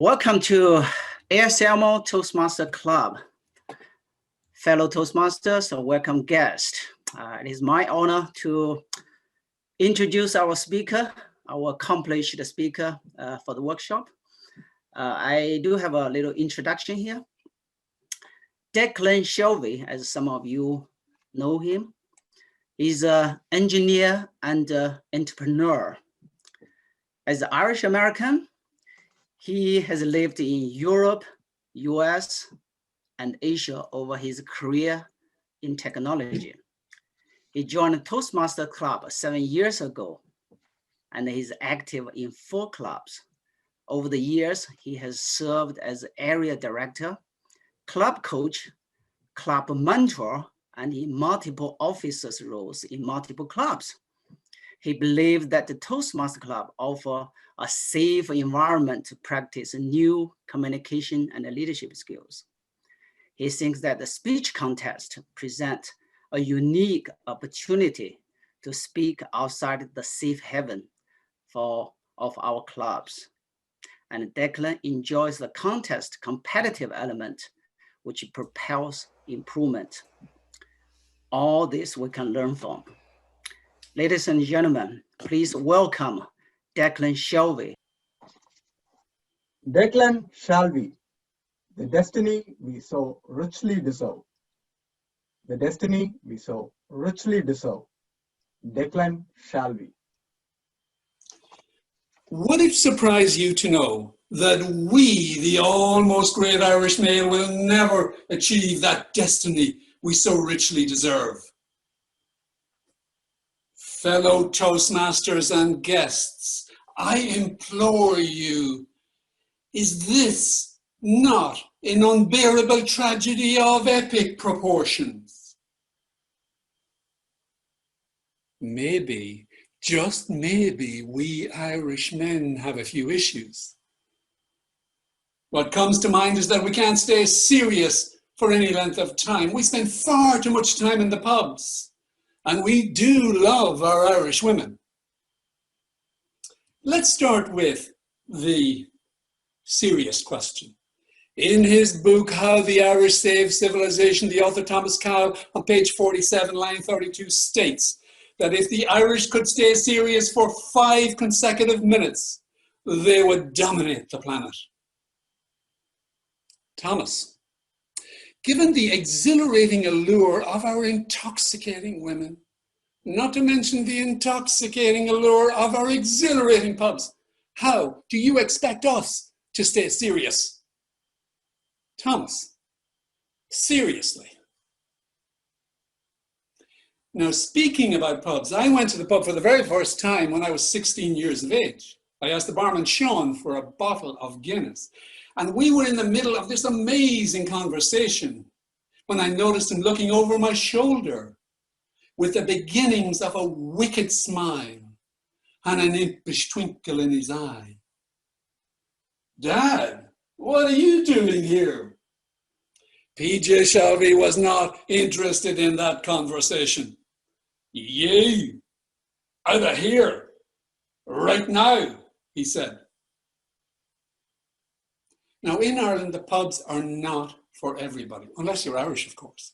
Welcome to ASMO Toastmaster Club. Fellow Toastmasters, welcome guests. It is my honor to introduce our speaker, our accomplished speaker for the workshop. I do have a little introduction here. Declan Shalvey, as some of you know him, is an engineer and entrepreneur. As an Irish American, he has lived in Europe, US, and Asia over his career in technology. He joined Toastmaster Club 7 years ago, and he's active in 4 clubs. Over the years, he has served as area director, club coach, club mentor, and in multiple officers roles in multiple clubs. He believes that the Toastmaster Club offers a safe environment to practice new communication and leadership skills. He thinks that the speech contest presents a unique opportunity to speak outside the safe haven of our clubs. And Declan enjoys the contest competitive element, which propels improvement. All this we can learn from. Ladies and gentlemen, please welcome Declan Shalvey. Declan Shalvey, the destiny we so richly deserve. The destiny we so richly deserve. Declan Shalvey. Would it surprise you to know that we, the almost great Irish male, will never achieve that destiny we so richly deserve? Fellow Toastmasters and guests, I implore you, is this not an unbearable tragedy of epic proportions? Maybe, just maybe, we Irish men have a few issues. What comes to mind is that we can't stay serious for any length of time. We spend far too much time in the pubs. And we do love our Irish women. Let's start with the serious question. In his book, How the Irish Saved Civilization, the author Thomas Cowell, on page 47, line 32, states that if the Irish could stay serious for 5 consecutive minutes, they would dominate the planet. Thomas, given the exhilarating allure of our intoxicating women, not to mention the intoxicating allure of our exhilarating pubs, how do you expect us to stay serious? Thomas, seriously. Now, speaking about pubs, I went to the pub for the very first time when I was 16 years of age. I asked the barman Sean for a bottle of Guinness. And we were in the middle of this amazing conversation when I noticed him looking over my shoulder with the beginnings of a wicked smile and an impish twinkle in his eye. "Dad, what are you doing here?" PJ Shalvey was not interested in that conversation. "You, out of here, right now," he said. Now, in Ireland, the pubs are not for everybody, unless you're Irish, of course.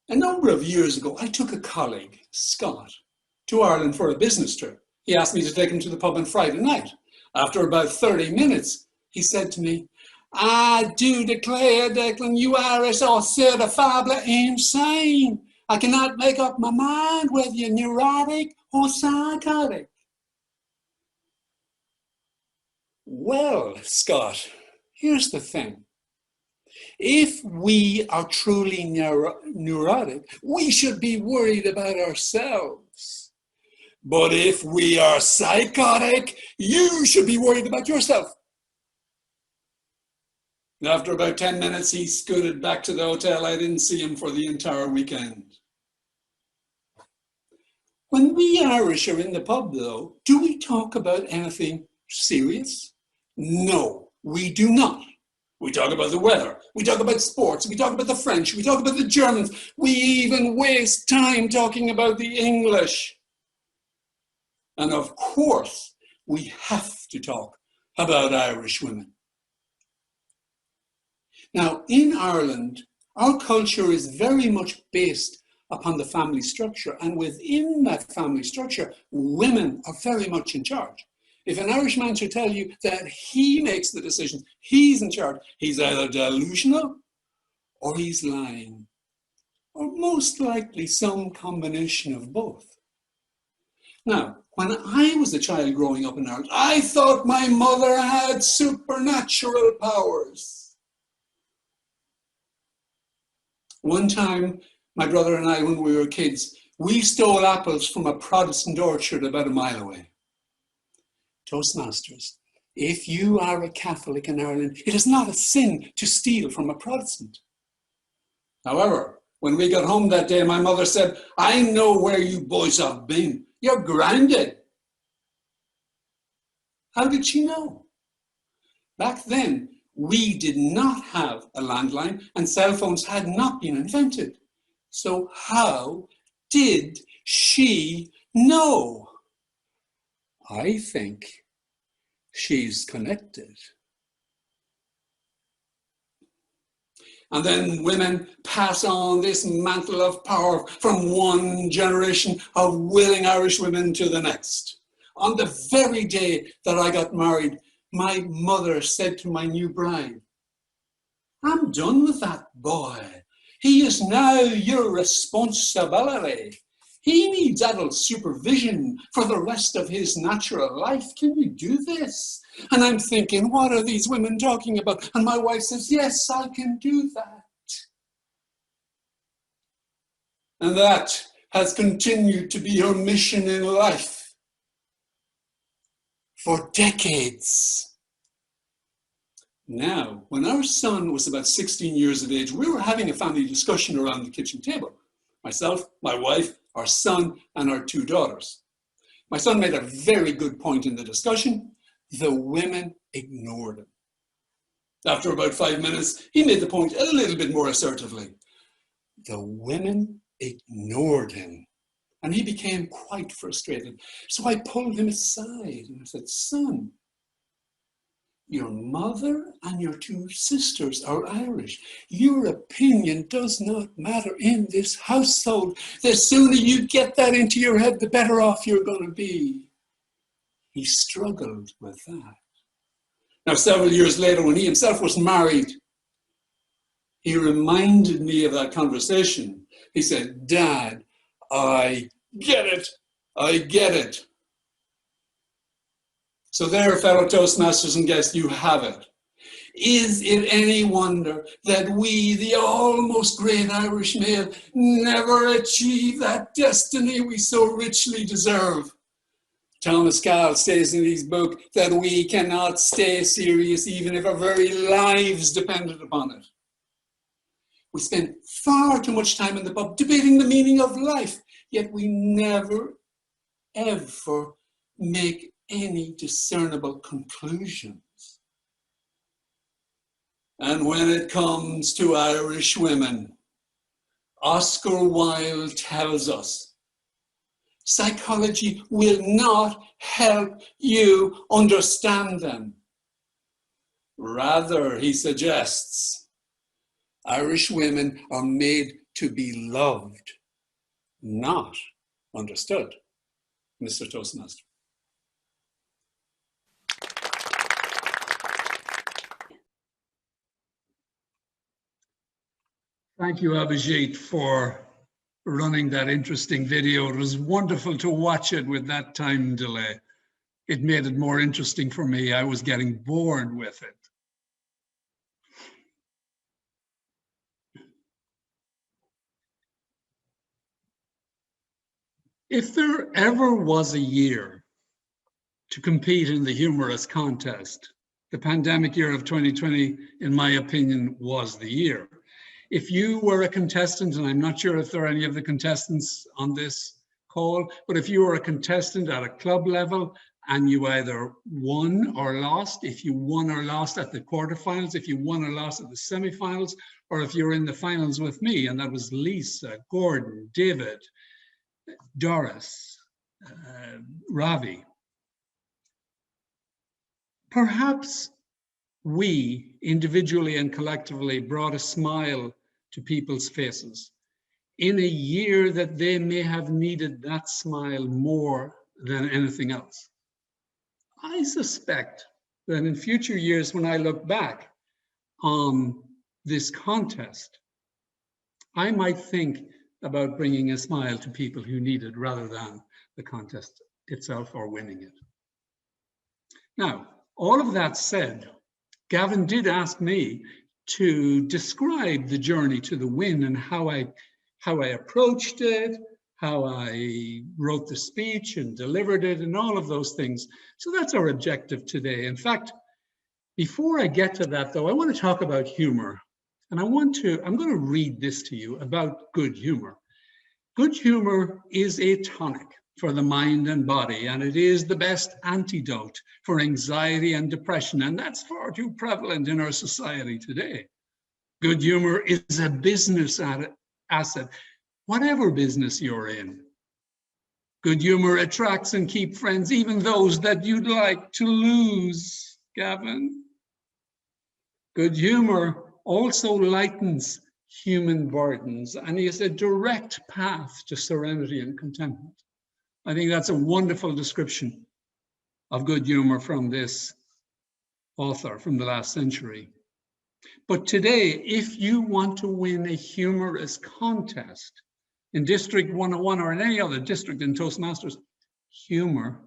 A number of years ago, I took a colleague, Scott, to Ireland for a business trip. He asked me to take him to the pub on Friday night. After about 30 minutes, he said to me, "I do declare, Declan, you Irish are certifiably insane. I cannot make up my mind whether you're neurotic or psychotic." Well, Scott, here's the thing. If we are truly neurotic, we should be worried about ourselves. But if we are psychotic, you should be worried about yourself. After about 10 minutes, he scooted back to the hotel. I didn't see him for the entire weekend. When we Irish are in the pub, though, do we talk about anything serious? No, we do not. We talk about the weather, we talk about sports, we talk about the French, we talk about the Germans, we even waste time talking about the English. And of course, we have to talk about Irish women. Now, in Ireland, our culture is very much based upon the family structure, and within that family structure, women are very much in charge. If an Irish man should tell you that he makes the decisions, he's in charge, he's either delusional or he's lying, or most likely some combination of both. Now, when I was a child growing up in Ireland, I thought my mother had supernatural powers. One time, my brother and I, when we were kids, we stole apples from a Protestant orchard about a mile away. Toastmasters, if you are a Catholic in Ireland, it is not a sin to steal from a Protestant. However, when we got home that day, my mother said, I know where you boys have been. You're grounded. How did she know? Back then, we did not have a landline and cell phones had not been invented. So how did she know? I think she's connected. And then women pass on this mantle of power from one generation of willing Irish women to the next. On the very day that I got married, my mother said to my new bride, I'm done with that boy. He is now your responsibility. He needs adult supervision for the rest of his natural life. Can you do this? And I'm thinking, what are these women talking about? And my wife says, yes, I can do that. And that has continued to be her mission in life for decades. Now, when our son was about 16 years of age, we were having a family discussion around the kitchen table. Myself, my wife, our son, and our two daughters. My son made a very good point in the discussion. The women ignored him. After about 5 minutes, he made the point a little bit more assertively. The women ignored him, and he became quite frustrated. So I pulled him aside and I said, son, your mother and your two sisters are Irish. Your opinion does not matter in this household. The sooner you get that into your head, the better off you're going to be. He struggled with that. Now, several years later, when he himself was married, he reminded me of that conversation. He said, Dad, I get it. I get it. So there, fellow Toastmasters and guests, you have it. Is it any wonder that we, the almost great Irish male, never achieve that destiny we so richly deserve? Thomas Cowell says in his book that we cannot stay serious even if our very lives depended upon it. We spend far too much time in the pub debating the meaning of life, yet we never, ever make any discernible conclusions. And when it comes to Irish women, Oscar Wilde tells us, psychology will not help you understand them. Rather, he suggests, Irish women are made to be loved, not understood. Mr. Toastmaster. Thank you, Abhijit, for running that interesting video. It was wonderful to watch it with that time delay. It made it more interesting for me. I was getting bored with it. If there ever was a year to compete in the Humorous contest, the pandemic year of 2020, in my opinion, was the year. If you were a contestant, and I'm not sure if there are any of the contestants on this call, but if you were a contestant at a club level and you either won or lost, if you won or lost at the quarterfinals, if you won or lost at the semifinals, or if you're in the finals with me, and that was Lisa, Gordon, David, Doris, Ravi. Perhaps we, individually and collectively, brought a smile to people's faces in a year that they may have needed that smile more than anything else. I suspect that in future years, when I look back on this contest, I might think about bringing a smile to people who need it rather than the contest itself or winning it. Now, all of that said, Gavin did ask me to describe the journey to the win and how I approached it, how I wrote the speech and delivered it, and all of those things. So that's our objective today. In fact, before I get to that, though, I want to talk about humor. And I'm going to read this to you about good humor. Good humor is a tonic for the mind and body, and it is the best antidote for anxiety and depression, and that's far too prevalent in our society today. Good humor is a business asset, whatever business you're in. Good humor attracts and keeps friends, even those that you'd like to lose, Gavin. Good humor also lightens human burdens and is a direct path to serenity and contentment. I think that's a wonderful description of good humor from this author from the last century. But today, if you want to win a humorous contest in District 101 or in any other district in Toastmasters,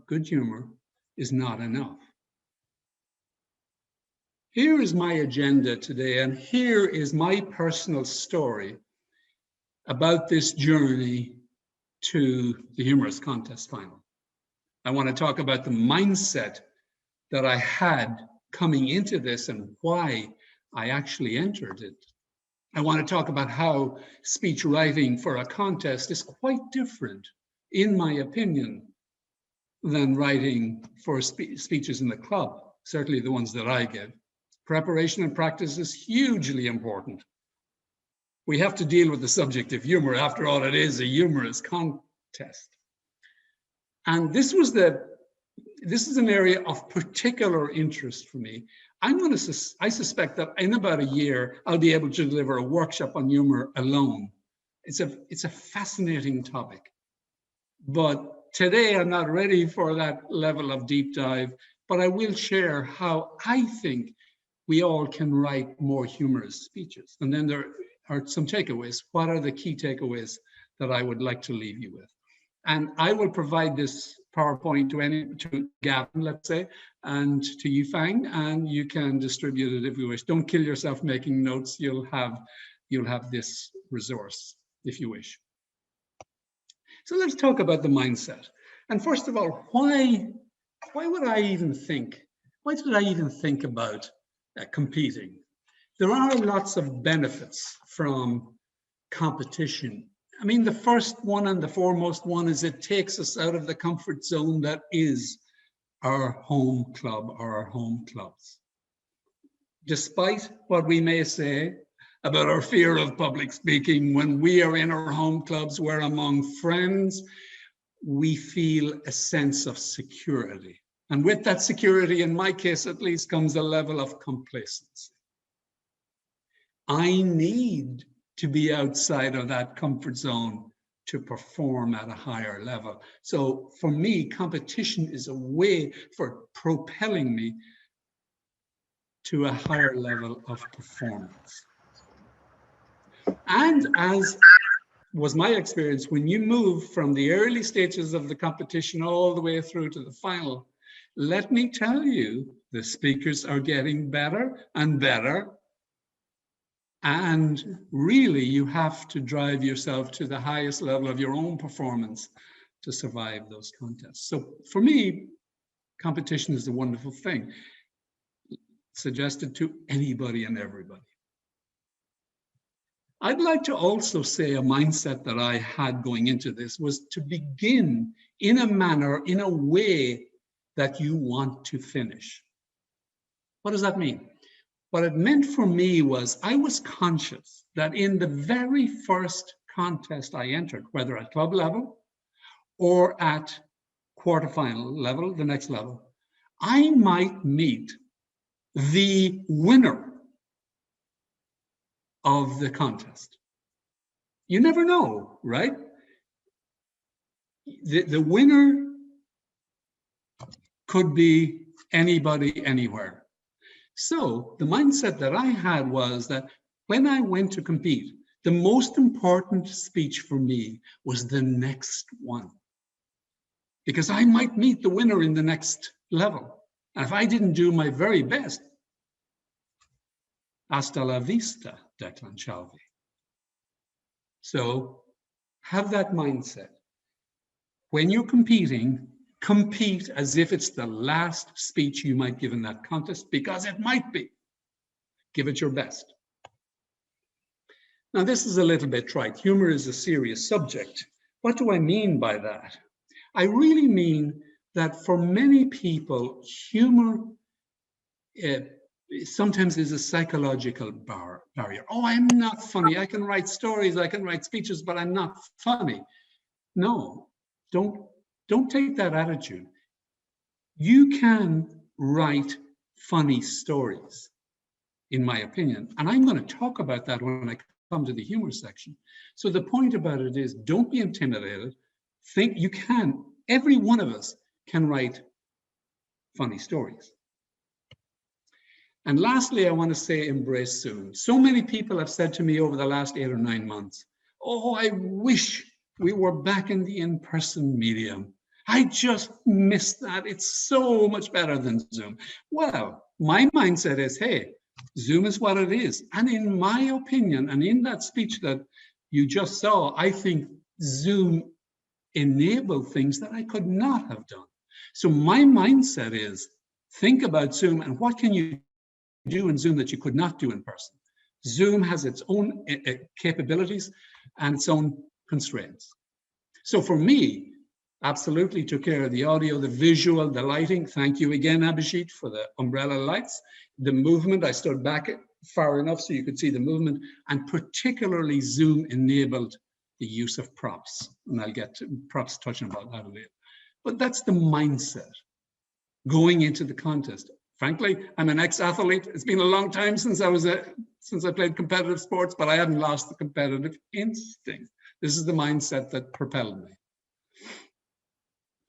good humor is not enough. Here is my agenda today, and here is my personal story about this journey to the Humorous Contest final. I want to talk about the mindset that I had coming into this and why I actually entered it. I want to talk about how speech writing for a contest is quite different, in my opinion, than writing for speeches in the club, certainly the ones that I give. Preparation and practice is hugely important. We have to deal with the subject of humor. After all, it is a humorous contest. And this is an area of particular interest for me. I suspect that in about a year, I'll be able to deliver a workshop on humor alone. It's a fascinating topic. But today, I'm not ready for that level of deep dive, but I will share how I think we all can write more humorous speeches. And then there are some takeaways. What are the key takeaways that I would like to leave you with? And I will provide this PowerPoint to Gavin, let's say, and to you, Fang, and you can distribute it if you wish. Don't kill yourself making notes. You'll have this resource if you wish. So let's talk about the mindset. And first of all, why would I even think? Why did I even think about competing? There are lots of benefits from competition. I mean, the first one and the foremost one is it takes us out of the comfort zone that is our home club or our home clubs. Despite what we may say about our fear of public speaking, when we are in our home clubs, we're among friends, we feel a sense of security. And with that security, in my case at least, comes a level of complacency. I need to be outside of that comfort zone to perform at a higher level. So for me, competition is a way for propelling me to a higher level of performance. And as was my experience, when you move from the early stages of the competition all the way through to the final, let me tell you, the speakers are getting better and better. And really, you have to drive yourself to the highest level of your own performance to survive those contests. So for me, competition is a wonderful thing, suggested to anybody and everybody. I'd like to also say a mindset that I had going into this was to begin in a manner, in a way that you want to finish. What does that mean? What it meant for me was I was conscious that in the very first contest I entered, whether at club level or at quarterfinal level, the next level, I might meet the winner of the contest. You never know, right? The winner could be anybody, anywhere. So the mindset that I had was that when I went to compete, the most important speech for me was the next one, because I might meet the winner in the next level. And if I didn't do my very best, hasta la vista, Declan Shalvey. So have that mindset. When you're competing, compete as if it's the last speech you might give in that contest, because it might be. Give it your best. Now, this is a little bit trite. Humor is a serious subject. What do I mean by that? I really mean that for many people, humor sometimes is a psychological barrier. Oh, I'm not funny. I can write stories, I can write speeches, but I'm not funny. No, don't take that attitude. You can write funny stories, in my opinion. And I'm going to talk about that when I come to the humor section. So the point about it is, don't be intimidated. Think you can. Every one of us can write funny stories. And lastly, I want to say embrace Zoom. So many people have said to me over the last 8 or 9 months, oh, I wish we were back in the in-person medium. I just miss that. It's so much better than Zoom. Well, my mindset is, hey, Zoom is what it is. And in my opinion, and in that speech that you just saw, I think Zoom enabled things that I could not have done. So my mindset is, think about Zoom and what can you do in Zoom that you could not do in person. Zoom has its own capabilities and its own constraints. So for me, absolutely took care of the audio, the visual, the lighting. Thank you again, Abhijit, for the umbrella lights. The movement, I stood back far enough so you could see the movement, and particularly Zoom enabled the use of props. And I'll get to props touching about that later. But that's the mindset going into the contest. Frankly, I'm an ex-athlete. It's been a long time since I played competitive sports, but I haven't lost the competitive instinct. This is the mindset that propelled me.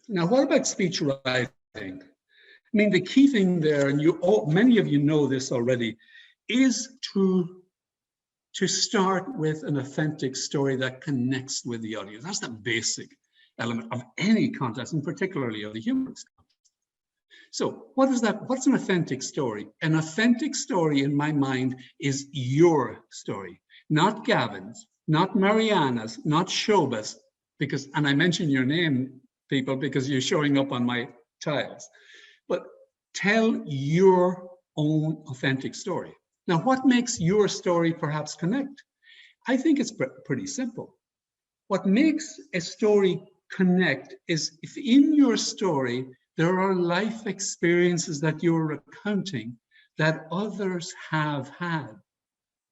Now, what about speech writing? I mean, the key thing there, and many of you know this already, is to start with an authentic story that connects with the audience. That's the basic element of any contest, and particularly of the humorous contest. So what is that? What's an authentic story? An authentic story, in my mind, is your story, not Gavin's, not Mariana's, not Shobha's, because, and I mention your name, people, because you're showing up on my tiles. But tell your own authentic story. Now, what makes your story perhaps connect? I think it's pretty simple. What makes a story connect is if in your story, there are life experiences that you're recounting that others have had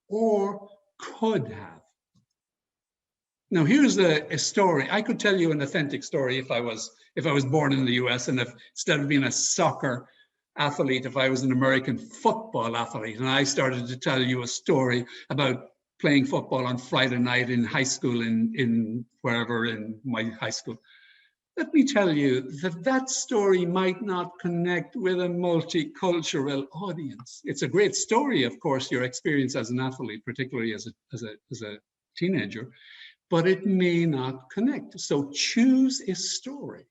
or could have. Now, here's a story. I could tell you an authentic story if I was born in the US, and if instead of being a soccer athlete, if I was an American football athlete, and I started to tell you a story about playing football on Friday night in high school in wherever in my high school. Let me tell you that story might not connect with a multicultural audience. It's a great story, of course, your experience as an athlete, particularly as a teenager, but it may not connect. So choose a story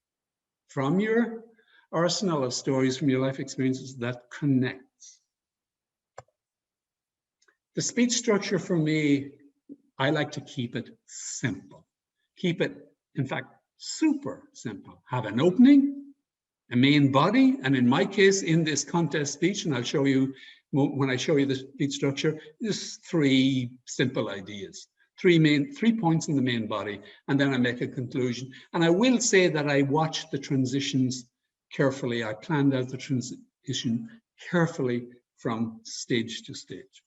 from your arsenal of stories from your life experiences that connects. The speech structure for me, I like to keep it simple. Keep it, in fact, super simple. Have an opening, a main body, and in my case, in this contest speech, and I'll show you when I show you the speech structure, there's 3 simple ideas, 3 points in the main body, and then I make a conclusion. And I will say that I watched the transitions carefully. I planned out the transition carefully from stage to stage.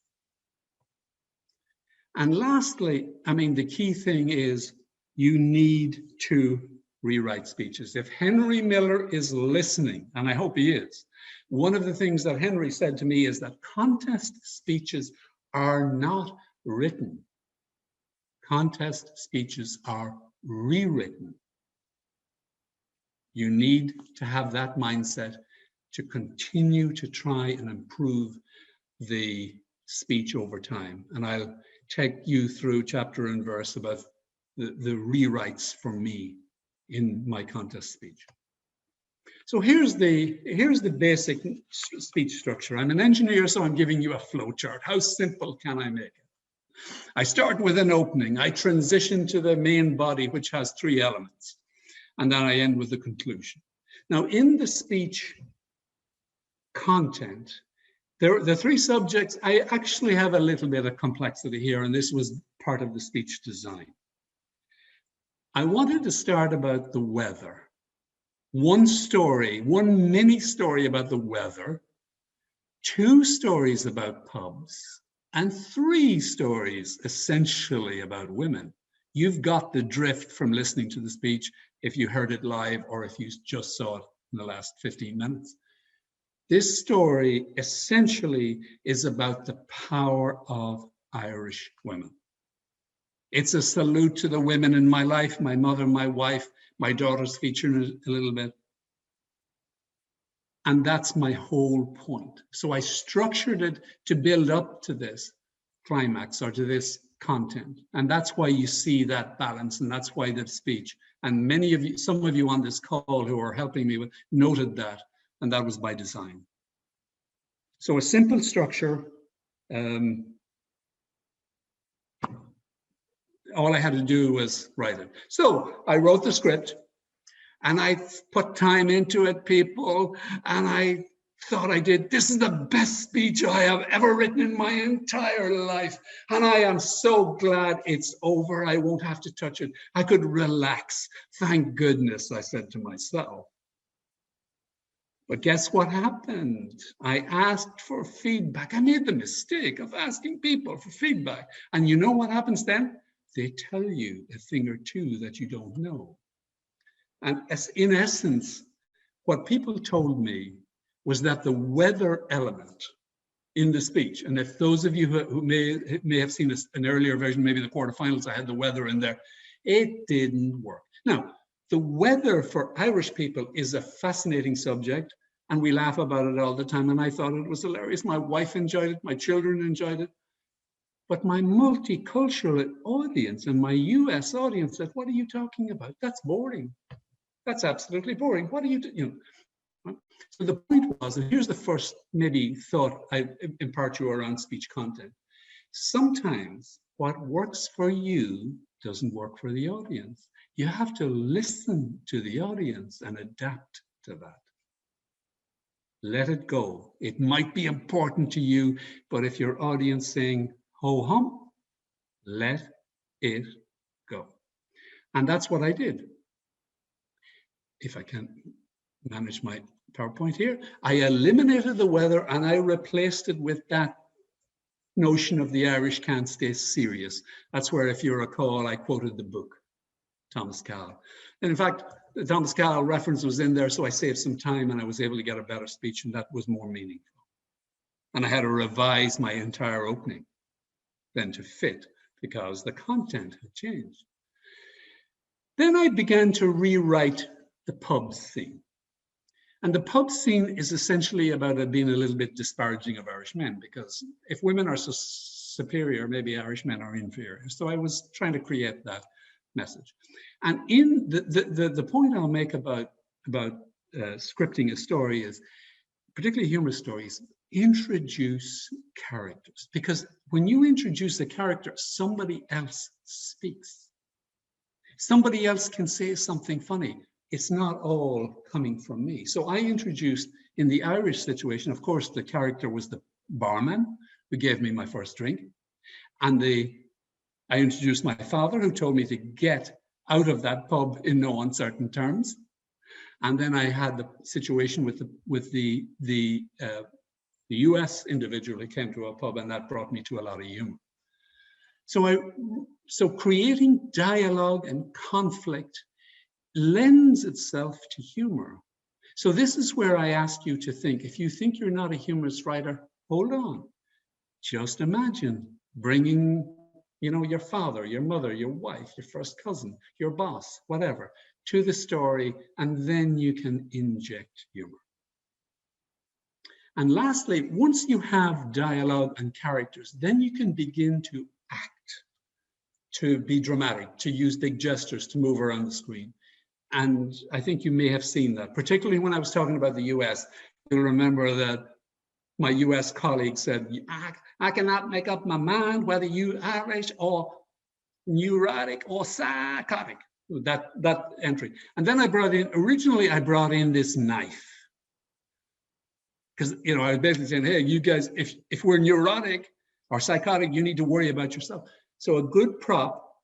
And lastly, I mean, the key thing is you need to rewrite speeches. If Henry Miller is listening, and I hope he is, one of the things that Henry said to me is that contest speeches are not written. Contest speeches are rewritten. You need to have that mindset to continue to try and improve the speech over time. And I'll take you through chapter and verse about the rewrites for me in my contest speech. So here's the basic speech structure. I'm an engineer, so I'm giving you a flow chart. How simple can I make it? I start with an opening. I transition to the main body, which has 3 elements. And then I end with the conclusion. Now, in the speech content, the 3 subjects, I actually have a little bit of complexity here, and this was part of the speech design. I wanted to start about the weather. One story, one mini story about the weather, 2 stories about pubs, and 3 stories essentially about women. You've got the drift from listening to the speech if you heard it live or if you just saw it in the last 15 minutes. This story essentially is about the power of Irish women. It's a salute to the women in my life, my mother, my wife, my daughter's featured a little bit. And that's my whole point. So I structured it to build up to this climax or to this content. And that's why you see that balance, and that's why that speech. And many of you, some of you on this call who are helping me with, noted that, and that was by design. So a simple structure. All I had to do was write it. So I wrote the script and I put time into it, people, and I thought this is the best speech I have ever written in my entire life. And I am so glad it's over. I won't have to touch it. I could relax. Thank goodness, I said to myself. But guess what happened? I asked for feedback. I made the mistake of asking people for feedback. And you know what happens then? They tell you a thing or 2 that you don't know. And in essence, what people told me was that the weather element in the speech, and if those of you who may have seen an earlier version, maybe the quarterfinals, I had the weather in there, it didn't work. Now, the weather for Irish people is a fascinating subject, and we laugh about it all the time, and I thought it was hilarious. My wife enjoyed it, my children enjoyed it. But my multicultural audience and my US audience said, what are you talking about? That's boring. That's absolutely boring. What are you doing? So the point was, and here's the first maybe thought I impart to you around speech content. Sometimes what works for you doesn't work for the audience. You have to listen to the audience and adapt to that. Let it go. It might be important to you, but if your audience saying, ho hum, let it go. And that's what I did. If I can manage my PowerPoint here, I eliminated the weather and I replaced it with that notion of the Irish can't stay serious. That's where, if you recall, I quoted the book, Thomas Cowell. And in fact, the Thomas Cowell reference was in there, so I saved some time and I was able to get a better speech, and that was more meaningful. And I had to revise my entire opening then to fit, because the content had changed. Then I began to rewrite the pub scene. And the pub scene is essentially about it being a little bit disparaging of Irish men, because if women are so superior, maybe Irish men are inferior. So I was trying to create that message. And in the point I'll make about scripting a story is, particularly humorous stories, introduce characters. Because when you introduce a character, somebody else speaks. Somebody else can say something funny. It's not all coming from me. So I introduced, in the Irish situation, of course, the character was the barman who gave me my first drink. And I introduced my father, who told me to get out of that pub in no uncertain terms. And then I had the situation with the US individual who came to a pub, and that brought me to a lot of humor. So creating dialogue and conflict lends itself to humor. So this is where I ask you to think. If you think you're not a humorous writer, hold on. Just imagine bringing, you know, your father, your mother, your wife, your first cousin, your boss, whatever, to the story, and then you can inject humor. And lastly, once you have dialogue and characters, then you can begin to act, to be dramatic, to use big gestures, to move around the screen. And I think you may have seen that, particularly when I was talking about the US. You'll remember that my US colleague said, I cannot make up my mind whether you Irish or neurotic or psychotic, that entry. And then originally I brought in this knife. Because, you know, I was basically saying, hey, you guys, if we're neurotic or psychotic, you need to worry about yourself. So a good prop,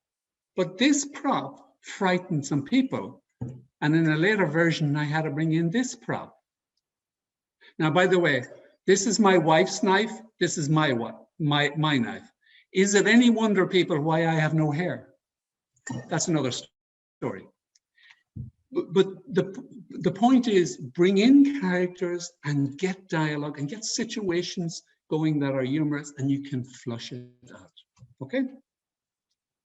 but this prop frightened some people. And in a later version, I had to bring in this prop. Now, by the way, this is my wife's knife. This is my knife. Is it any wonder, people, why I have no hair? That's another story. But the point is, bring in characters and get dialogue and get situations going that are humorous, and you can flush it out. Okay?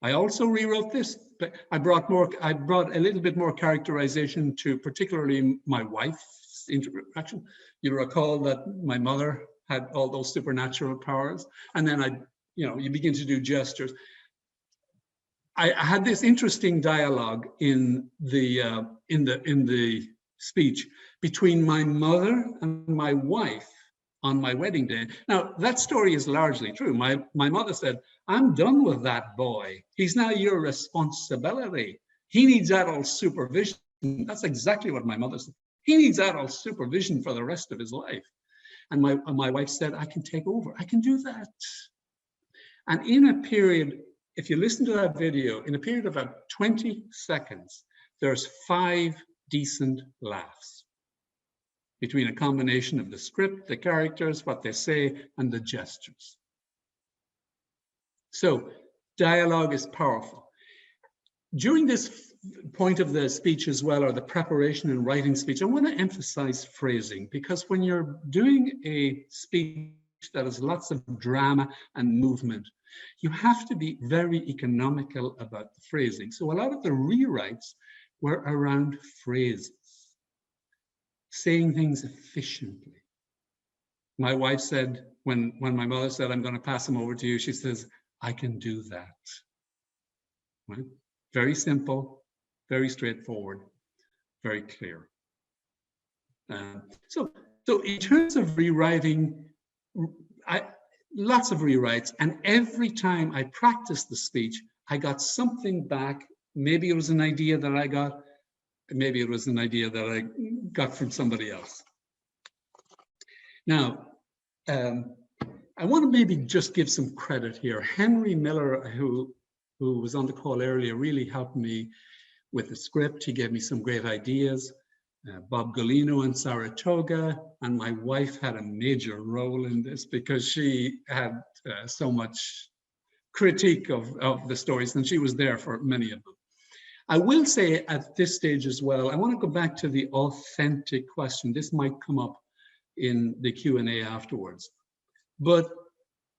I also rewrote this, but I brought a little bit more characterization to particularly my wife's interaction. You'll recall that my mother had all those supernatural powers, and then you begin to do gestures. I had this interesting dialogue in the speech between my mother and my wife on my wedding day. Now, that story is largely true. My mother said, I'm done with that boy. He's now your responsibility. He needs adult supervision. That's exactly what my mother said. He needs adult supervision for the rest of his life. And my wife said, I can take over. I can do that. And in a period, if you listen to that video, in a period of about 20 seconds, there's 5 decent laughs between a combination of the script, the characters, what they say, and the gestures. So dialogue is powerful. During this point of the speech as well, or the preparation and writing speech, I want to emphasize phrasing, because when you're doing a speech that has lots of drama and movement, you have to be very economical about the phrasing. So a lot of the rewrites were around phrases, saying things efficiently. My wife said, when my mother said, I'm going to pass him over to you, she says, I can do that. Right? Very simple, very straightforward, very clear. So in terms of rewriting, lots of rewrites, and every time I practiced the speech, I got something back. Maybe it was an idea that I got, maybe it was an idea that I got from somebody else. Now, I want to maybe just give some credit here. Henry Miller, who was on the call earlier, really helped me with the script. He gave me some great ideas. Bob Golino in Saratoga, and my wife had a major role in this because she had so much critique of the stories, and she was there for many of them. I will say at this stage as well, I want to go back to the authentic question. This might come up in the Q&A afterwards. But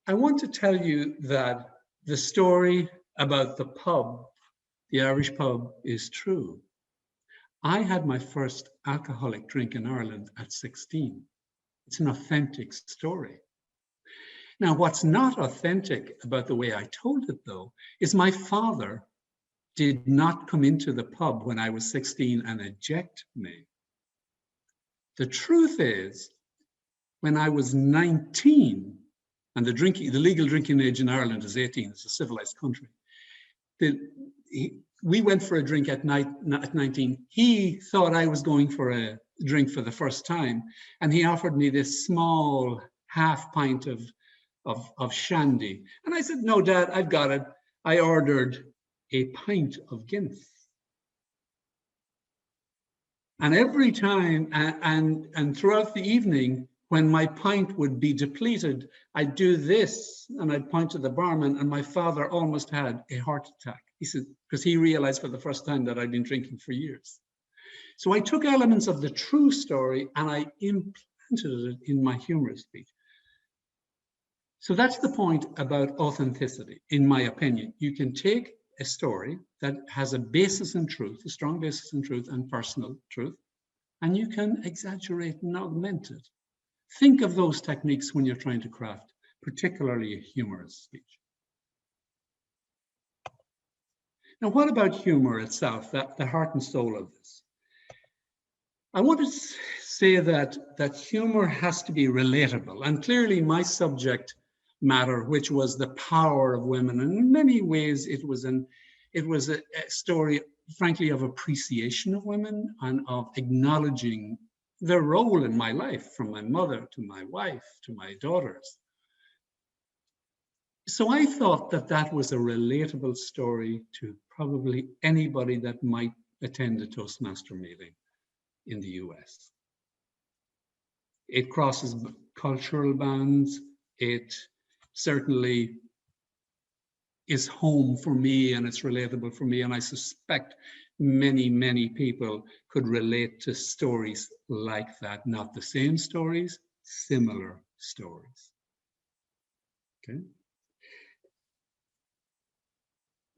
I want to tell you that the story about the pub, the Irish pub, is true. I had my first alcoholic drink in Ireland at 16. It's an authentic story. Now, what's not authentic about the way I told it, though, is my father did not come into the pub when I was 16 and eject me. The truth is, when I was 19, and the legal drinking age in Ireland is 18, it's a civilized country, we went for a drink at 19. He thought I was going for a drink for the first time, and he offered me this small half pint of shandy. And I said, no, Dad, I've got it. I ordered a pint of Guinness. And every time, and throughout the evening, when my pint would be depleted, I'd do this, and I'd point to the barman, and my father almost had a heart attack. He said, because he realized for the first time that I'd been drinking for years. So I took elements of the true story and I implanted it in my humorous speech. So that's the point about authenticity, in my opinion. You can take a story that has a basis in truth, a strong basis in truth and personal truth, and you can exaggerate and augment it. Think of those techniques when you're trying to craft, particularly a humorous speech. Now, what about humor itself, the heart and soul of this? I want to say that humor has to be relatable, and clearly my subject matter, which was the power of women, and in many ways it was a story, frankly, of appreciation of women and of acknowledging their role in my life, from my mother to my wife to my daughters. So I thought that that was a relatable story to probably anybody that might attend a Toastmaster meeting in the US. It crosses cultural bounds. It certainly is home for me, and it's relatable for me. And I suspect many, many people could relate to stories like that. Not the same stories, similar stories. Okay.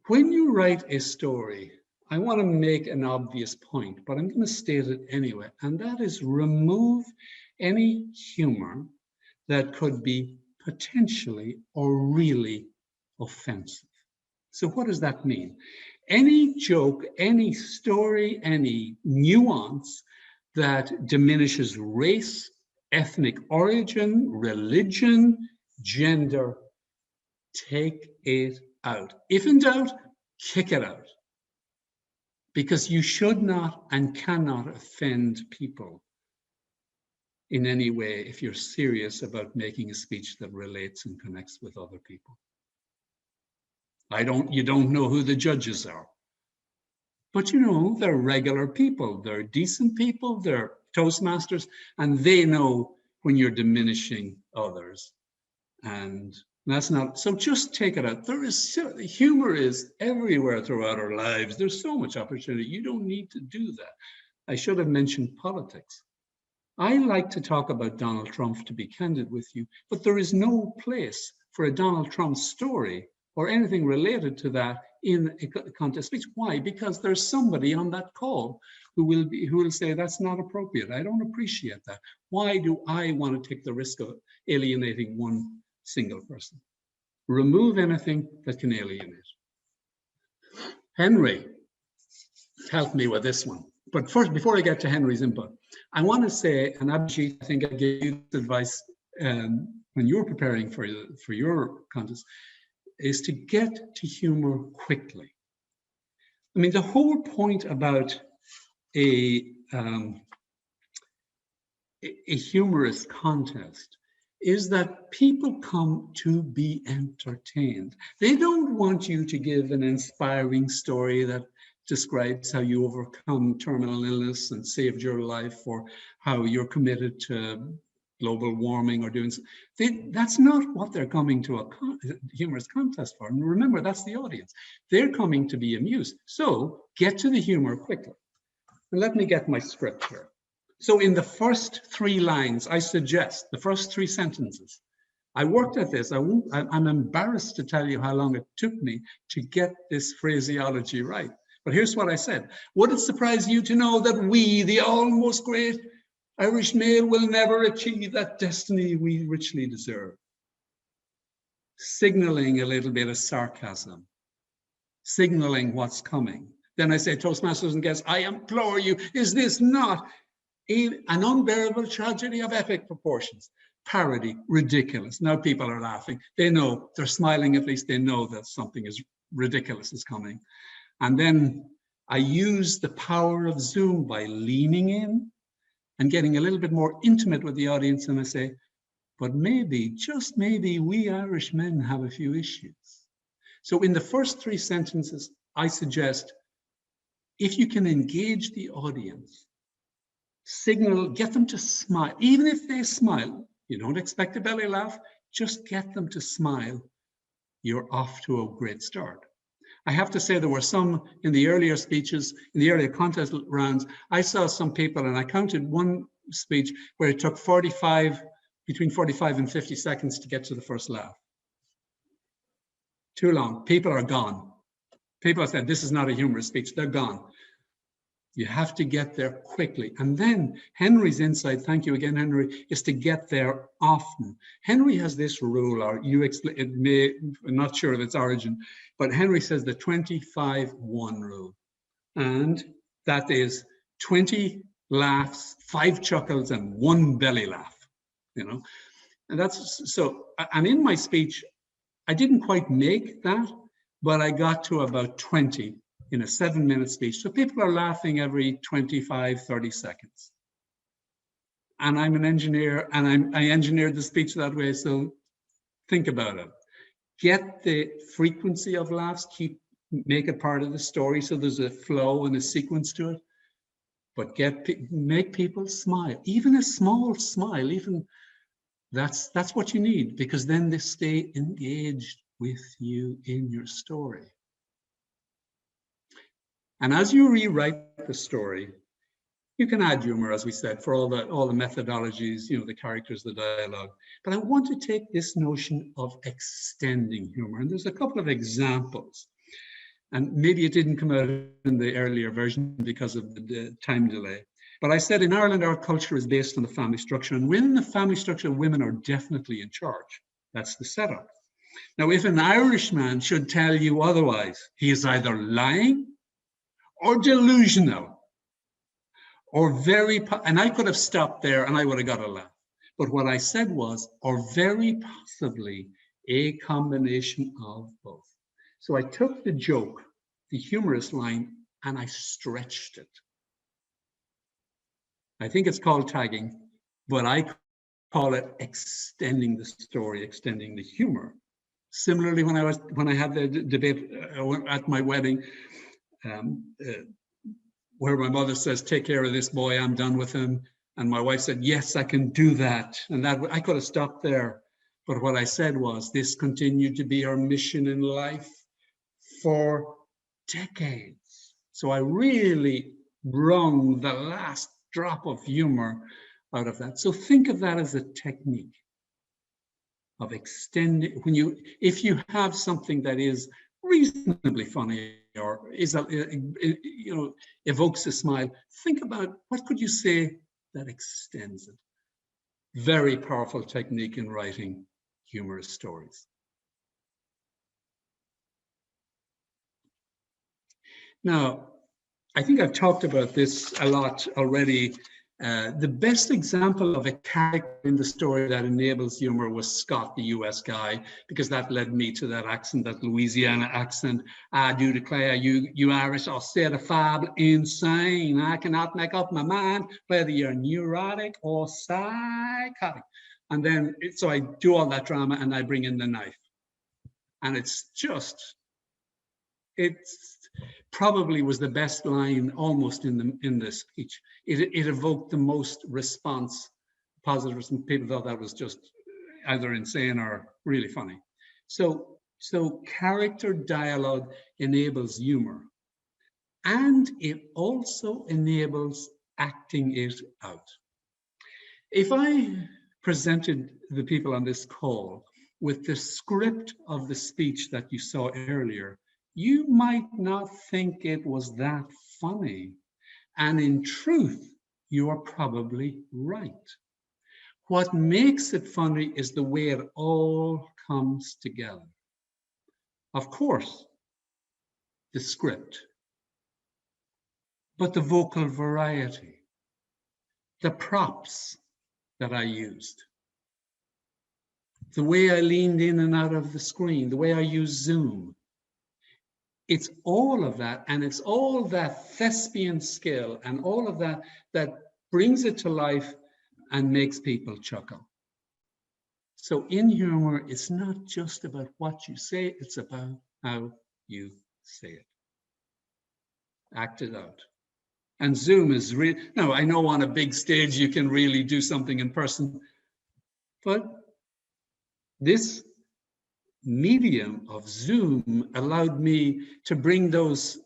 When you write a story, I want to make an obvious point, but I'm going to state it anyway, and that is remove any humor that could be potentially or really offensive. So what does that mean? Any joke, any story, any nuance that diminishes race, ethnic origin, religion, gender, take it out. If in doubt, kick it out. Because you should not and cannot offend people in any way if you're serious about making a speech that relates and connects with other people. You don't know who the judges are, but you know, they're regular people, they're decent people, they're Toastmasters, and they know when you're diminishing others. And that's not, so just take it out. Humor is everywhere throughout our lives. There's so much opportunity. You don't need to do that. I should have mentioned politics. I like to talk about Donald Trump, to be candid with you, but there is no place for a Donald Trump story or anything related to that in a contest speech. Why? Because there's somebody on that call who will say that's not appropriate. I don't appreciate that. Why do I want to take the risk of alienating one single person? Remove anything that can alienate. Henry, help me with this one. But first, before I get to Henry's input, I want to say, and Abhijit, I think I gave you this advice when you were preparing for your contest, is to get to humor quickly. I mean, the whole point about a humorous contest is that people come to be entertained. They don't want you to give an inspiring story that describes how you overcome terminal illness and saved your life, or how you're committed to global warming or doing so. That's not what they're coming to a humorous contest for. And remember, that's the audience. They're coming to be amused. So get to the humor quickly. And let me get my script here. So in the first 3 lines, I suggest, the first 3 sentences, I worked at this. I'm embarrassed to tell you how long it took me to get this phraseology right. But here's what I said. Would it surprise you to know that we, the almost great Irish male, will never achieve that destiny we richly deserve? Signaling a little bit of sarcasm, signaling what's coming. Then I say, Toastmasters and guests, I implore you, is this not an unbearable tragedy of epic proportions? Parody, ridiculous. Now people are laughing. They know, they're smiling, at least they know that something is ridiculous is coming. And then I use the power of Zoom by leaning in and getting a little bit more intimate with the audience. And I say, but maybe, just maybe, we Irish men have a few issues. So in the first 3 sentences, I suggest, if you can engage the audience, signal, get them to smile. Even if they smile, you don't expect a belly laugh, just get them to smile. You're off to a great start. I have to say there were some in the earlier speeches, in the earlier contest rounds, I saw some people, and I counted one speech where it took between 45 and 50 seconds to get to the first laugh. Too long. People are gone. People have said, this is not a humorous speech. They're gone. You have to get there quickly. And then Henry's insight, thank you again, Henry, is to get there often. Henry has this rule, or you explain, I'm not sure of its origin, but Henry says the 25-1 rule. And that is 20 laughs, 5 chuckles, and 1 belly laugh, you know. And that's so, and in my speech, I didn't quite make that, but I got to about 20 in a 7-minute speech. So people are laughing every 25, 30 seconds. And I'm an engineer, and I engineered the speech that way, so think about it. Get the frequency of laughs, make it part of the story so there's a flow and a sequence to it. But make people smile, even a small smile, even that's what you need, because then they stay engaged with you in your story. And as you rewrite the story, you can add humor, as we said, for all the methodologies, you know, the characters, the dialogue. But I want to take this notion of extending humor, and there's a couple of examples. And maybe it didn't come out in the earlier version because of the time delay. But I said in Ireland, our culture is based on the family structure, and within the family structure, women are definitely in charge. That's the setup. Now, if an Irishman should tell you otherwise, he is either lying or delusional, or and I could have stopped there and I would have got a laugh. But what I said was, or very possibly a combination of both. So I took the joke, the humorous line, and I stretched it. I think it's called tagging, but I call it extending the story, extending the humor. Similarly, when I had the debate at my wedding, where my mother says, "Take care of this boy, I'm done with him," and my wife said, "Yes, I can do that," and that I could have stopped there, but what I said was, this continued to be our mission in life for decades. So I really wrung the last drop of humor out of that. So think of that as a technique of extending. If you have something that is reasonably funny or is evokes a smile, think about what could you say that extends it. Very powerful technique in writing humorous stories. Now, I think I've talked about this a lot already. The best example of a character in the story that enables humor was Scott, the US guy, because that led me to that accent, that Louisiana accent. I do declare you Irish are certifiable insane. I cannot make up my mind whether you're neurotic or psychotic. And then, so I do all that drama and I bring in the knife. And it's probably was the best line almost in the speech. It evoked the most response, positive response. People thought that was just either insane or really funny. So character dialogue enables humor, and it also enables acting it out. If I presented the people on this call with the script of the speech that you saw earlier, you might not think it was that funny. And in truth, you are probably right. What makes it funny is the way it all comes together. Of course, the script, but the vocal variety, the props that I used, the way I leaned in and out of the screen, the way I used Zoom. It's all of that, and it's all that thespian skill and all of that that brings it to life and makes people chuckle. So in humor, it's not just about what you say, it's about how you say it. Act it out. And Zoom is really, now I know on a big stage you can really do something in person, but this medium of Zoom allowed me to bring those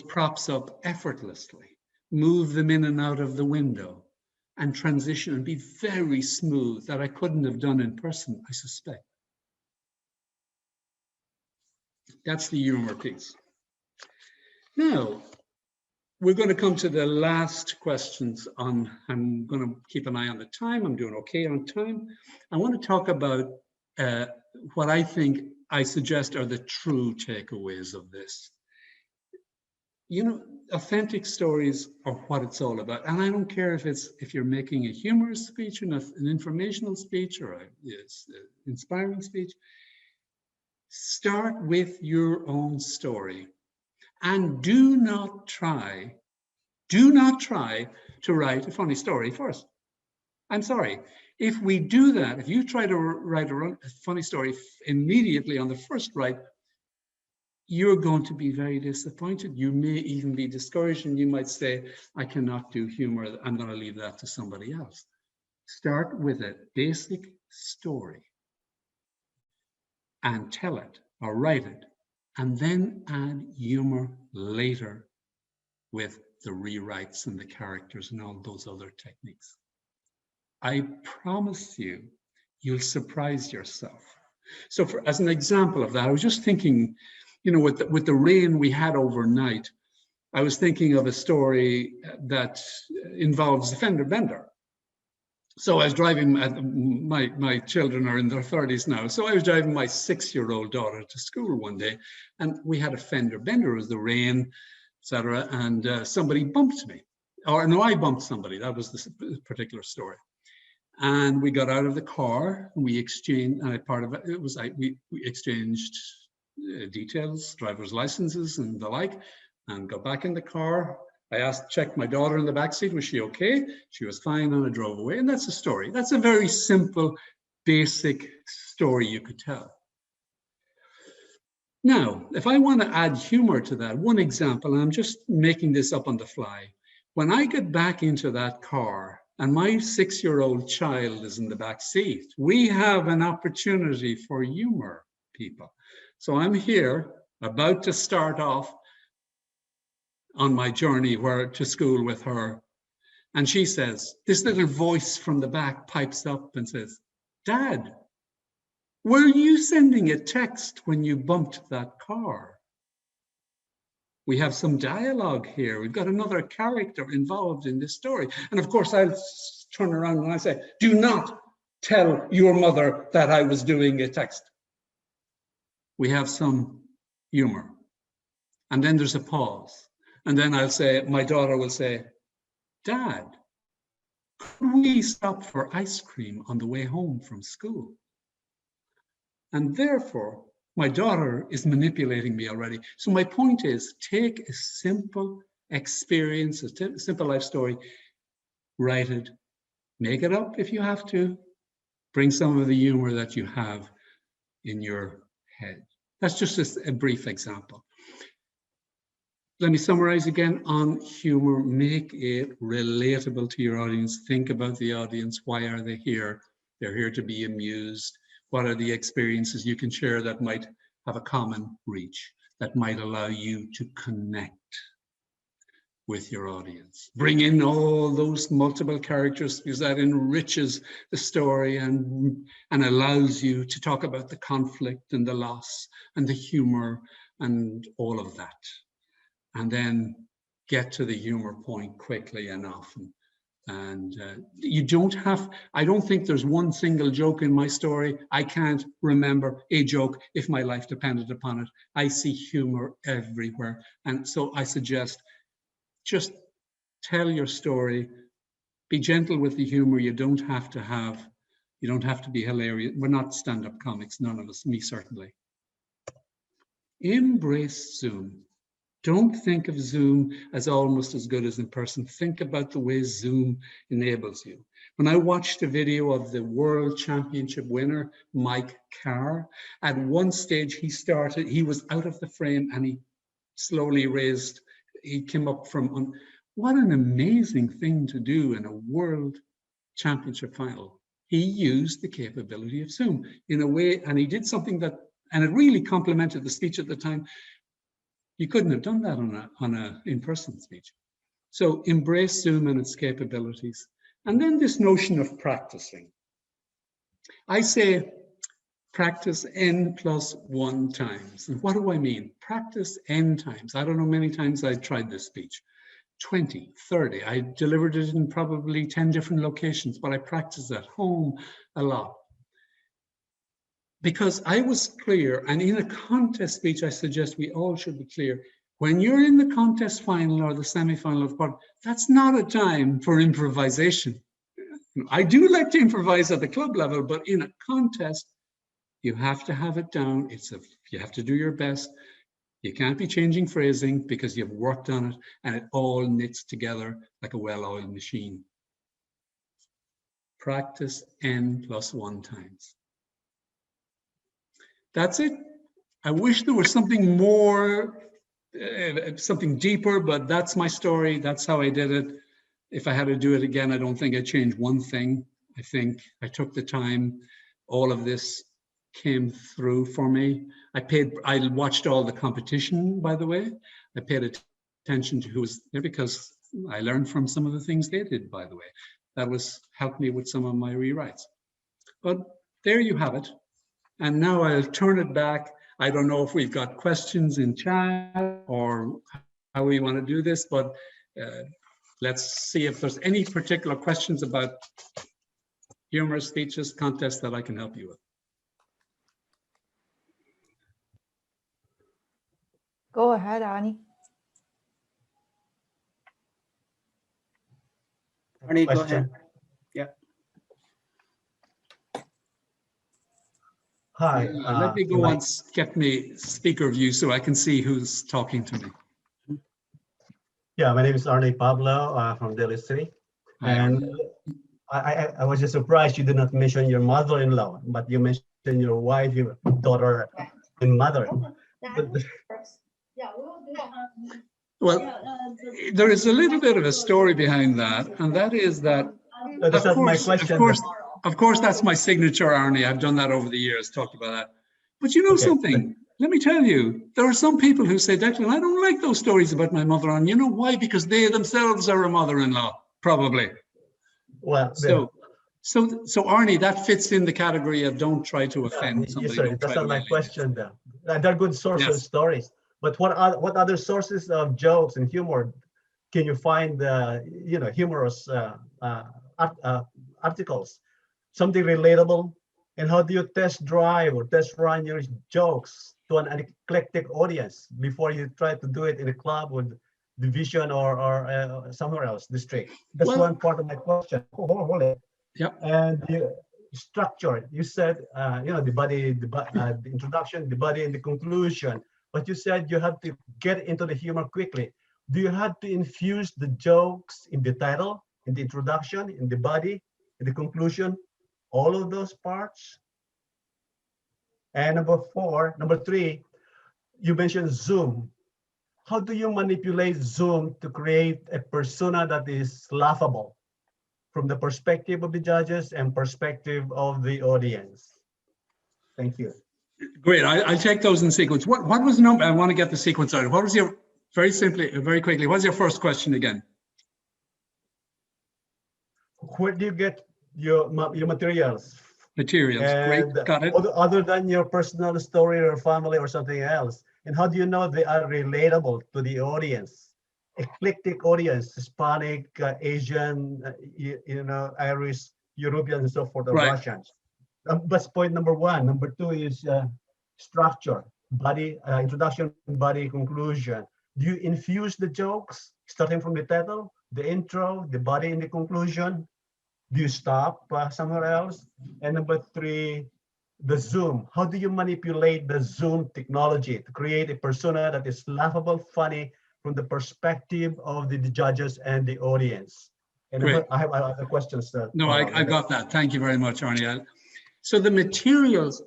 props up effortlessly, move them in and out of the window, and transition and be very smooth that I couldn't have done in person, I suspect. That's the humor piece. Now, we're going to come to the last questions on, I'm going to keep an eye on the time. I'm doing okay on time. I want to talk about what I suggest are the true takeaways of this. You know, authentic stories are what it's all about. And I don't care if you're making a humorous speech, an informational speech, or an inspiring speech. Start with your own story. And do not try to write a funny story first. I'm sorry. If we do that, if you try to write a funny story immediately on the first write, you're going to be very disappointed. You may even be discouraged, and you might say, I cannot do humor. I'm going to leave that to somebody else. Start with a basic story and tell it or write it, and then add humor later with the rewrites and the characters and all those other techniques. I promise you, you'll surprise yourself. So as an example of that, I was just thinking, you know, with the rain we had overnight, I was thinking of a story that involves a fender bender. So I was driving, my children are in their 30s now, so I was driving my 6-year-old daughter to school one day, and we had a fender bender. It was the rain, etc., and somebody bumped me. Or no, I bumped somebody. That was the particular story. And we got out of the car, and we exchanged, and part of it was we exchanged details, driver's licenses and the like, and got back in the car. I checked my daughter in the back seat, was she okay? She was fine, and I drove away. And that's a story. That's a very simple, basic story you could tell. Now, if I want to add humor to that, one example, and I'm just making this up on the fly. When I get back into that car and my 6-year-old child is in the back seat, we have an opportunity for humor, people. So I'm here about to start off on my journey to school with her. And she says, this little voice from the back pipes up and says, Dad, were you sending a text when you bumped that car? We have some dialogue here. We've got another character involved in this story. And of course, I'll turn around and I say, do not tell your mother that I was doing a text. We have some humor. And then there's a pause. And then my daughter will say, Dad, could we stop for ice cream on the way home from school? And therefore, my daughter is manipulating me already. So my point is, take a simple experience, a simple life story, write it, make it up if you have to, bring some of the humor that you have in your head. That's just a brief example. Let me summarize again on humor. Make it relatable to your audience. Think about the audience. Why are they here? They're here to be amused. What are the experiences you can share that might have a common reach, that might allow you to connect with your audience? Bring in all those multiple characters, because that enriches the story and allows you to talk about the conflict and the loss and the humor and all of that. And then get to the humor point quickly enough. And you don't have, I don't think there's one single joke in my story. I can't remember a joke if my life depended upon it. I see humor everywhere. And so I suggest just tell your story, be gentle with the humor. You don't have to be hilarious. We're not stand-up comics, none of us, me certainly. Embrace Zoom. Don't think of Zoom as almost as good as in person. Think about the way Zoom enables you. When I watched a video of the World Championship winner, Mike Carr, at one stage he was out of the frame and he slowly he came up what an amazing thing to do in a World Championship final. he used the capability of Zoom in a way, and he did something that, and it really complemented the speech at the time. You couldn't have done that on a in-person speech. So embrace Zoom and its capabilities. And then this notion of practicing. I say practice n+1 times. And what do I mean? Practice n times. I don't know, many times I tried this speech. 20, 30. I delivered it in probably 10 different locations, but I practiced at home a lot. Because I was clear, and in a contest speech, I suggest we all should be clear. When you're in the contest final or the semi-final of part, that's not a time for improvisation. I do like to improvise at the club level, but in a contest, you have to have it down. You have to do your best. You can't be changing phrasing because you've worked on it and it all knits together like a well-oiled machine. Practice n+1 times. That's it. I wish there was something more, something deeper, but that's my story. That's how I did it. If I had to do it again, I don't think I'd change one thing. I think I took the time. All of this came through for me. I watched all the competition, by the way. I paid attention to who was there because I learned from some of the things they did, by the way. That helped me with some of my rewrites. But there you have it. And now I'll turn it back. I don't know if we've got questions in chat or how we want to do this, but let's see if there's any particular questions about humorous speeches contest that I can help you with. Go ahead, Arnie. Arnie, go ahead. Yeah. Hi. Let me go on, get me speaker view so I can see who's talking to me. Yeah, my name is Arnie Pablo from Delhi City. And I was just surprised you did not mention your mother-in-law, but you mentioned your wife, your daughter, and mother. Well, there is a little bit of a story behind that, and that is that, of course, that's my signature, Arnie. I've done that over the years, talked about that. But you know something? Let me tell you, there are some people who say, Declan, I don't like those stories about my mother, and you know why? Because they themselves are a mother-in-law, probably. Well, so Arnie, that fits in the category of don't try to offend somebody. Yes, sir. That's not my question, though. They're good sources of stories. But what other sources of jokes and humor can you find? Humorous articles, something relatable. And how do you test drive or test run your jokes to an eclectic audience before you try to do it in a club with division or somewhere else district? That's one part of my question. Yeah. And the structure, you said, the body, the introduction, the body, and the conclusion. But you said you have to get into the humor quickly. Do you have to infuse the jokes in the title, in the introduction, in the body, in the conclusion, all of those parts? And number three, you mentioned Zoom. How do you manipulate Zoom to create a persona that is laughable from the perspective of the judges and perspective of the audience? Thank you. Great. I'll take those in sequence. What was the number? I want to get the sequence out. What was your, very quickly, what was your first question again? Where do you get your materials? Materials. And great. Got it. Other than your personal story or family or something else. And how do you know they are relatable to the audience? Eclectic audience, Hispanic, Asian, Irish, Europeans, and so forth, or Russians. That's point number one. Number two is structure, body, introduction, body, conclusion. Do you infuse the jokes starting from the title, the intro, the body, and the conclusion? Do you stop somewhere else? And number three, the Zoom. How do you manipulate the Zoom technology to create a persona that is laughable, funny from the perspective of the judges and the audience? And Great. I have other questions. No, I got that. Thank you very much, Arnie. So the materials,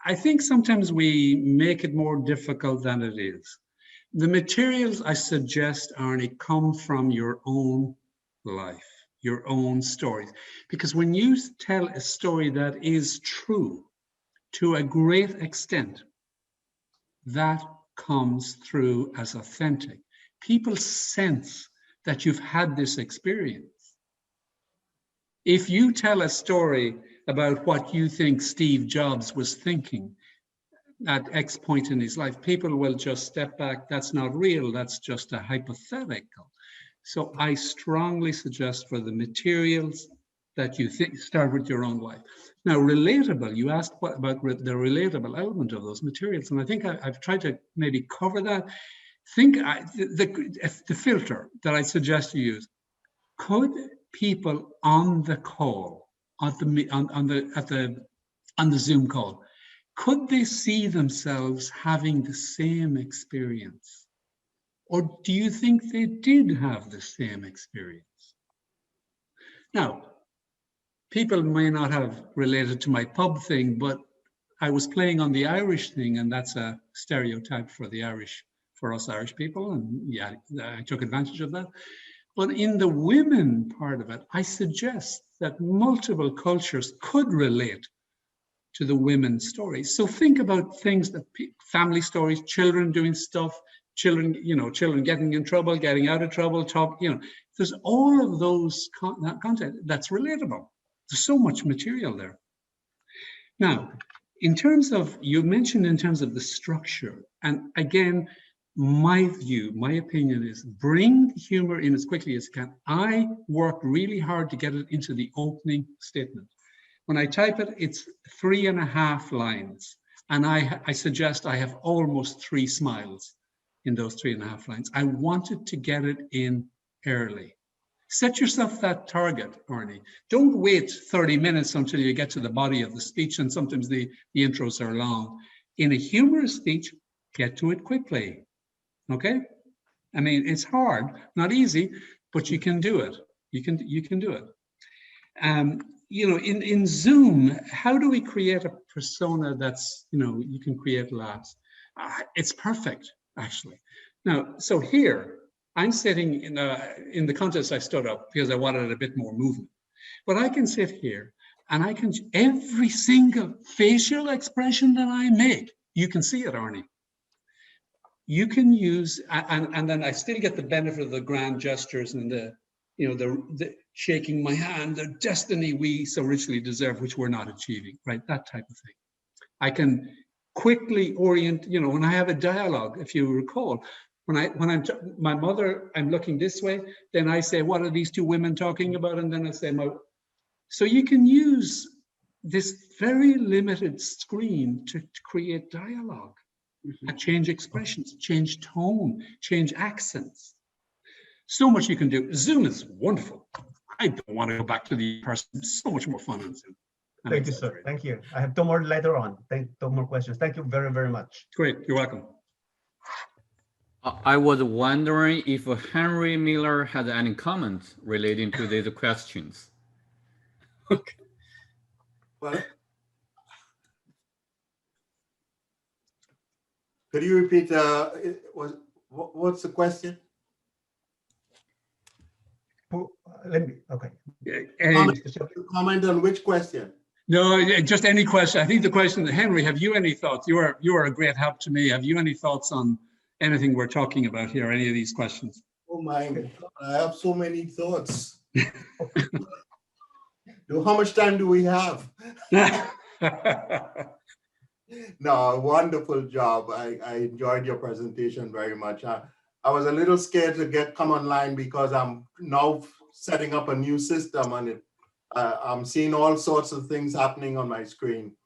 I think sometimes we make it more difficult than it is. The materials I suggest, Arnie, come from your own life, your own stories. Because when you tell a story that is true to a great extent, that comes through as authentic. People sense that you've had this experience. If you tell a story about what you think Steve Jobs was thinking at X point in his life, people will just step back. That's not real. That's just a hypothetical. So I strongly suggest for the materials that you think, start with your own life. Now, relatable, you asked what about the relatable element of those materials, and I think I've tried to maybe cover that. The filter that I suggest you use, could people on the call, on the Zoom call, could they see themselves having the same experience? Or do you think they did have the same experience? Now, people may not have related to my pub thing, but I was playing on the Irish thing, and that's a stereotype for the Irish, for us Irish people, and yeah, I took advantage of that. But in the women part of it, I suggest that multiple cultures could relate to the women's stories. So think about things that family stories, children doing stuff, children getting in trouble, getting out of trouble, there's all of those content that's relatable. There's so much material there. Now, in terms of, you mentioned in terms of the structure, and again, my view, my opinion is bring humor in as quickly as you can. I worked really hard to get it into the opening statement. When I type it, it's 3.5 lines. And I suggest I have almost 3 smiles in those 3.5 lines. I wanted to get it in early. Set yourself that target, Arnie. Don't wait 30 minutes until you get to the body of the speech, and sometimes the intros are long. In a humorous speech, get to it quickly, okay? I mean, it's hard, not easy, but you can do it. You can do it. In Zoom, how do we create a persona that's, you can create laughs? It's perfect, actually. Now, so here, I'm sitting in the contest, I stood up because I wanted a bit more movement. But I can sit here and I can, every single facial expression that I make, you can see it, Arnie. You can use, and then I still get the benefit of the grand gestures and the shaking my hand, the destiny we so richly deserve, which we're not achieving, right? That type of thing. I can quickly orient, when I have a dialogue, if you recall, my mother, I'm looking this way, then I say, what are these 2 women talking about? And then I say, so you can use this very limited screen to create dialogue, and change expressions, change tone, change accents. So much you can do. Zoom is wonderful. I don't want to go back to the person. It's so much more fun on Zoom. Thank you, sir. Thank you. I have 2 more later on. 2 more questions. Thank you very, very much. Great. You're welcome. I was wondering if Henry Miller had any comments relating to these questions. Okay. Well, could you repeat? What's the question? Okay. Comment on which question? No, just any question. I think the question, Henry, have you any thoughts? You are a great help to me. Have you any thoughts on anything we're talking about here, any of these questions? Oh my God, I have so many thoughts. How much time do we have? No, wonderful job. I enjoyed your presentation very much. I was a little scared to come online because I'm now setting up a new system, and I'm seeing all sorts of things happening on my screen.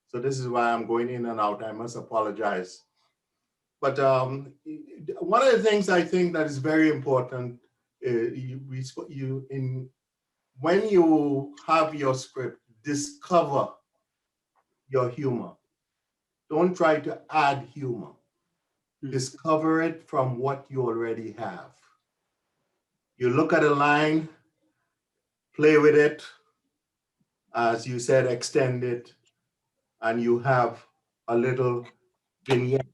So this is why I'm going in and out. I must apologize. But one of the things I think that is very important, when you have your script, discover your humor. Don't try to add humor. Discover it from what you already have. You look at a line, play with it, as you said, extend it, and you have a little vignette.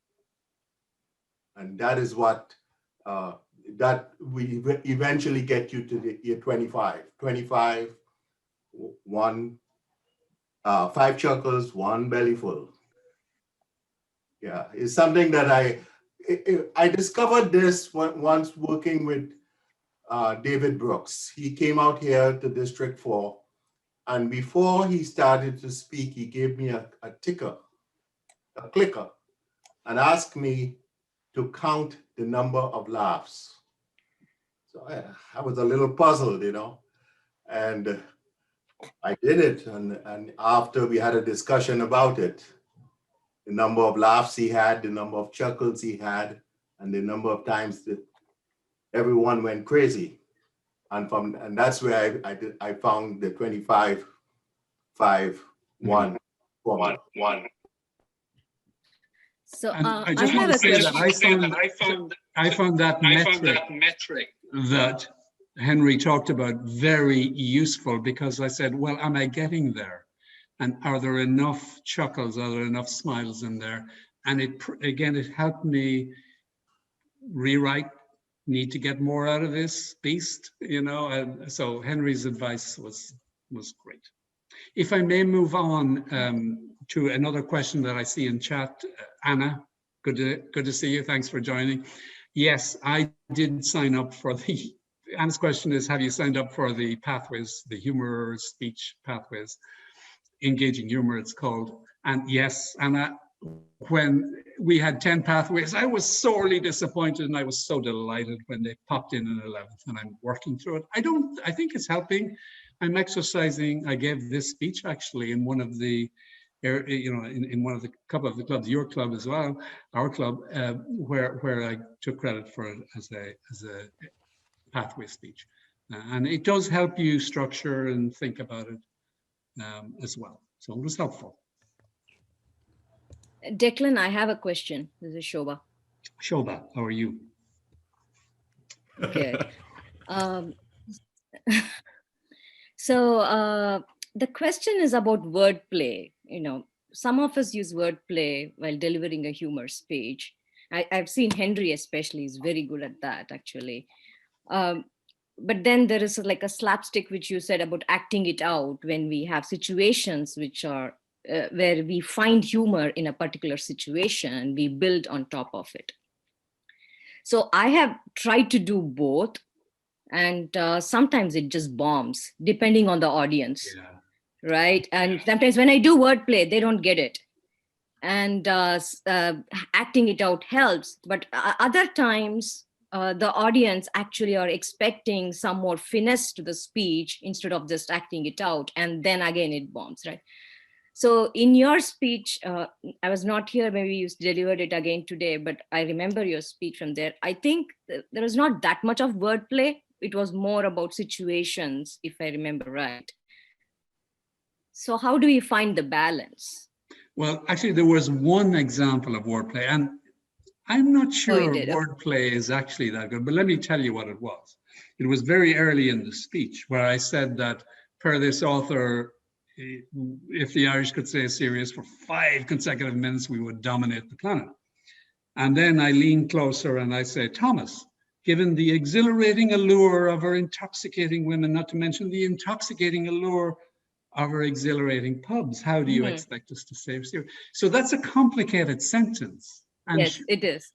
And that is what that we eventually get you to the year 25. 25, one, 5 chuckles, 1 bellyful. Yeah, it's something that I discovered this once working with David Brooks. He came out here to District 4, and before he started to speak, he gave me a clicker, and asked me to count the number of laughs. So I was a little puzzled, and I did it. And after we had a discussion about it, the number of laughs he had, the number of chuckles he had, and the number of times that everyone went crazy. And that's where I found the 25, 5, 1, 1, 1. So And I I just want have to a say that question. I found that metric that Henry talked about very useful, because I said, well, am I getting there? And are there enough chuckles? Are there enough smiles in there? And it helped me rewrite, need to get more out of this beast, and so Henry's advice was great. If I may move on to another question that I see in chat, Anna, good to see you. Thanks for joining. Yes, I did sign up for Anna's question is, have you signed up for the pathways, the humor speech pathways, engaging humor it's called? And yes, Anna, when we had 10 pathways, I was sorely disappointed, and I was so delighted when they popped in 11th, and I'm working through it. I think it's helping. I'm exercising. I gave this speech actually in one of the, in one of the couple of the clubs, your club as well, our club, where I took credit for it as a pathway speech, and it does help you structure and think about it as well. So it was helpful. Declan, I have a question. This is Shobha. Shobha, how are you? Good. So the question is about wordplay. Some of us use wordplay while delivering a humor speech. I've seen Henry especially is very good at that, actually. But then there is like a slapstick, which you said about acting it out when we have situations which are where we find humor in a particular situation and we build on top of it. So I have tried to do both, and sometimes it just bombs depending on the audience. Yeah. Right? And sometimes when I do wordplay, they don't get it. And acting it out helps, but other times the audience actually are expecting some more finesse to the speech instead of just acting it out, and then again it bombs, right? So in your speech, I was not here, maybe you delivered it again today, but I remember your speech from there. I think there was not that much of wordplay. It was more about situations, if I remember right. So how do we find the balance? Well, actually, there was one example of wordplay, and I'm not sure wordplay is actually that good, but let me tell you what it was. It was very early in the speech where I said that per this author, if the Irish could stay serious for 5 consecutive minutes, we would dominate the planet. And then I lean closer and I say, Thomas, given the exhilarating allure of our intoxicating women, not to mention the intoxicating allure of our exhilarating pubs, how do you expect us to stay serious? So that's a complicated sentence. And yes, it is.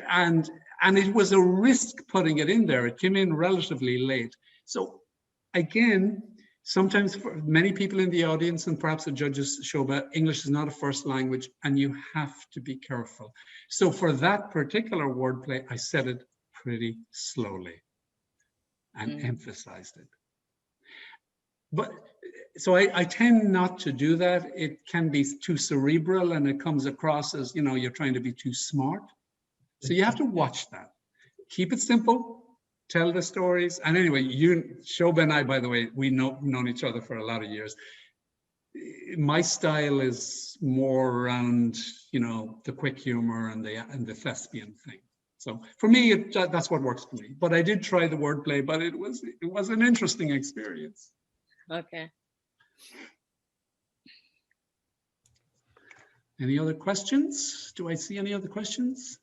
And it was a risk putting it in there. It came in relatively late. So again, sometimes for many people in the audience and perhaps the judges, Shobha, English is not a first language, and you have to be careful. So for that particular wordplay, I said it pretty slowly and emphasized it. But so I tend not to do that. It can be too cerebral and it comes across as, you're trying to be too smart. So you have to watch that. Keep it simple. Tell the stories. And anyway, Shobha and I, by the way, we've known each other for a lot of years. My style is more around, the quick humor and the thespian thing. So for me, that's what works for me. But I did try the wordplay, but it was an interesting experience. Okay. Any other questions? Do I see any other questions?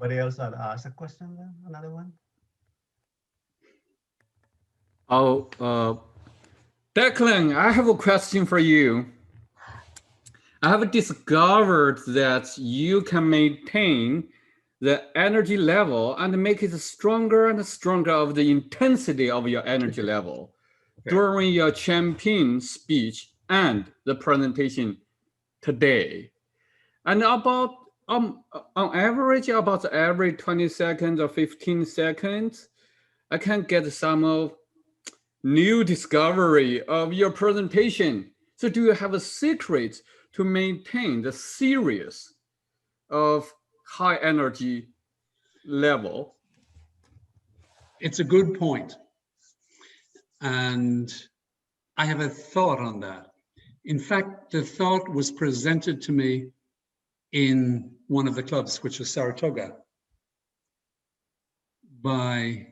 Anybody else had asked a question then? Another one? Oh, Declan, I have a question for you. I have discovered that you can maintain the energy level and make it stronger and stronger of the intensity of your energy level during your champion speech and the presentation today. And about on average, about every 20 seconds or 15 seconds, I can get some of new discovery of your presentation. So do you have a secret to maintain the series of high energy level? It's a good point. And I have a thought on that. In fact, the thought was presented to me in one of the clubs, which was Saratoga, by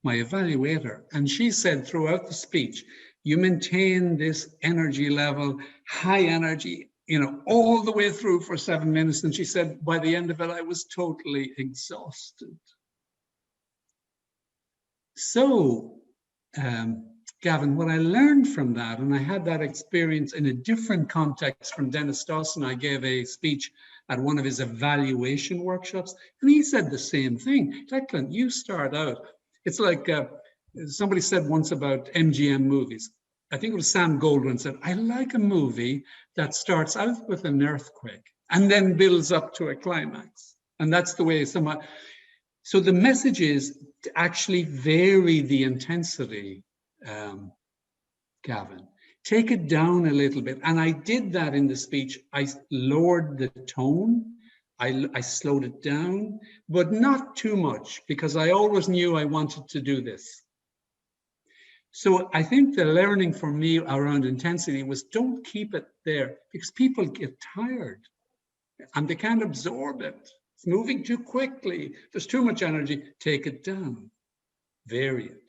my evaluator. And she said throughout the speech, you maintain this energy level, high energy, all the way through for 7 minutes. And she said, by the end of it, I was totally exhausted. So, Gavin, what I learned from that, and I had that experience in a different context from Dennis Dawson. I gave a speech at one of his evaluation workshops, and he said the same thing. Declan, you start out, it's like somebody said once about MGM movies. I think it was Sam Goldwyn said, I like a movie that starts out with an earthquake and then builds up to a climax. And that's the way so the message is to actually vary the intensity, Gavin. Take it down a little bit. And I did that in the speech. I lowered the tone. I slowed it down, but not too much, because I always knew I wanted to do this. So I think the learning for me around intensity was don't keep it there, because people get tired and they can't absorb it. It's moving too quickly. There's too much energy. Take it down. Vary it.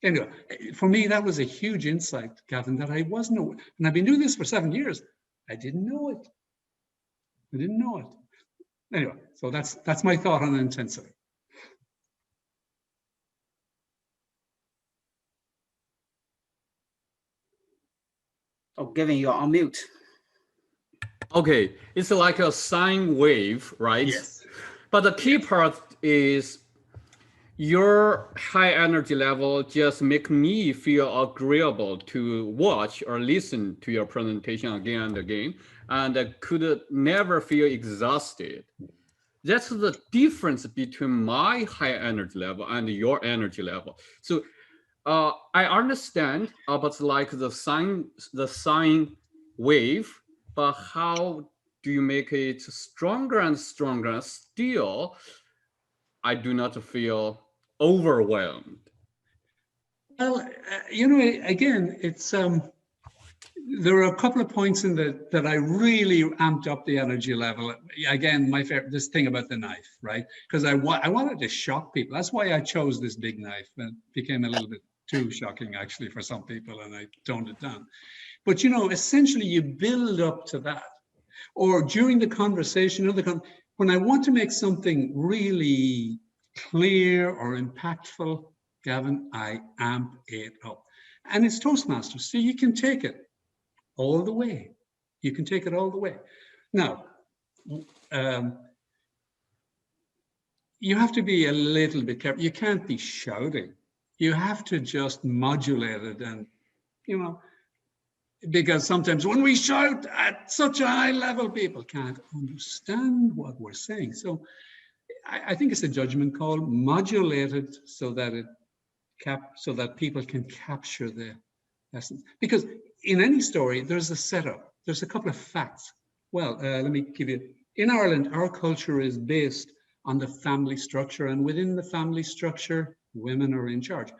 Anyway, for me, that was a huge insight, Gavin, that I wasn't aware. And I've been doing this for 7 years. I didn't know it. I didn't know it. Anyway, so that's my thought on intensity. Oh, Gavin, you're on mute. Okay, it's like a sine wave, right? Yes. But the key part is your high energy level just make me feel agreeable to watch or listen to your presentation again and again, and I could never feel exhausted. That's the difference between my high energy level and your energy level. So I understand about like the sine wave, but how do you make it stronger and stronger? Still, I do not feel overwhelmed. Well, again, it's there are a couple of points in that I really amped up the energy level. Again, my favorite, this thing about the knife, right? Because I wanted to shock people. That's why I chose this big knife. It became a little bit too shocking, actually, for some people, and I toned it down. But, essentially, you build up to that. Or during the conversation, when I want to make something really clear or impactful, Gavin, I amp it up. And it's Toastmasters, so you can take it all the way. You can take it all the way. Now, you have to be a little bit careful. You can't be shouting. You have to just modulate it, and, because sometimes when we shout at such a high level, people can't understand what we're saying. So I think it's a judgment call. Modulate it so that people can capture the essence. Because in any story, there's a setup. There's a couple of facts. Well, let me give you. In Ireland, our culture is based on the family structure, and within the family structure, women are in charge.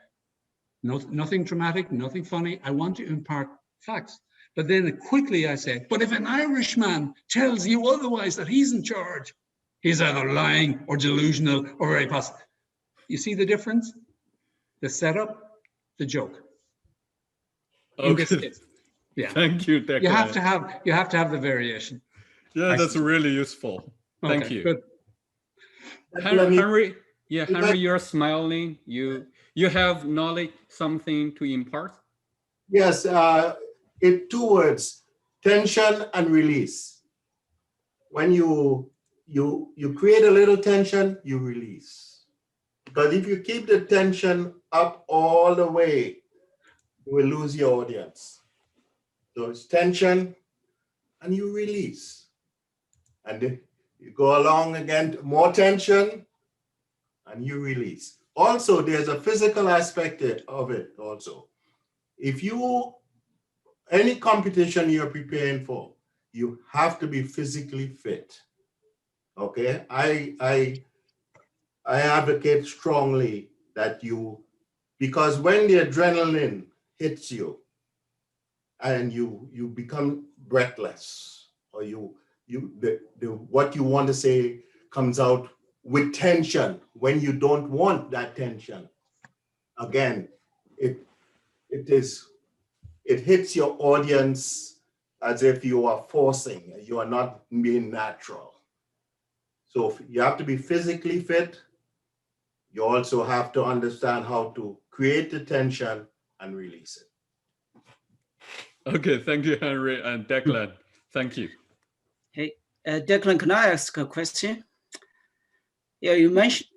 Nothing dramatic, nothing funny. I want to impart facts. But then quickly I say, but if an Irishman tells you otherwise, that he's in charge, he's either lying or delusional or very possible. You see the difference? The setup, the joke. In this case. Yeah. Thank you, Declan. You have to have the variation. Yeah, that's really useful. Thank you. Good. Henry, yeah, Henry, you're smiling. You have knowledge, something to impart. Yes, in 2 words: tension and release. When you create a little tension, you release. Because if you keep the tension up all the way, you will lose your audience. So it's tension and you release. And then you go along again, more tension and you release. Also, there's a physical aspect of it also. If any competition you're preparing for, you have to be physically fit. Okay, I advocate strongly that because when the adrenaline hits you and you become breathless, or what you want to say comes out with tension when you don't want that tension. Again, it hits your audience as if you are forcing, you are not being natural. So you have to be physically fit. You also have to understand how to create the tension and release it. Okay, thank you, Henry and Declan. Thank you. Hey, Declan, can I ask a question? Yeah, you mentioned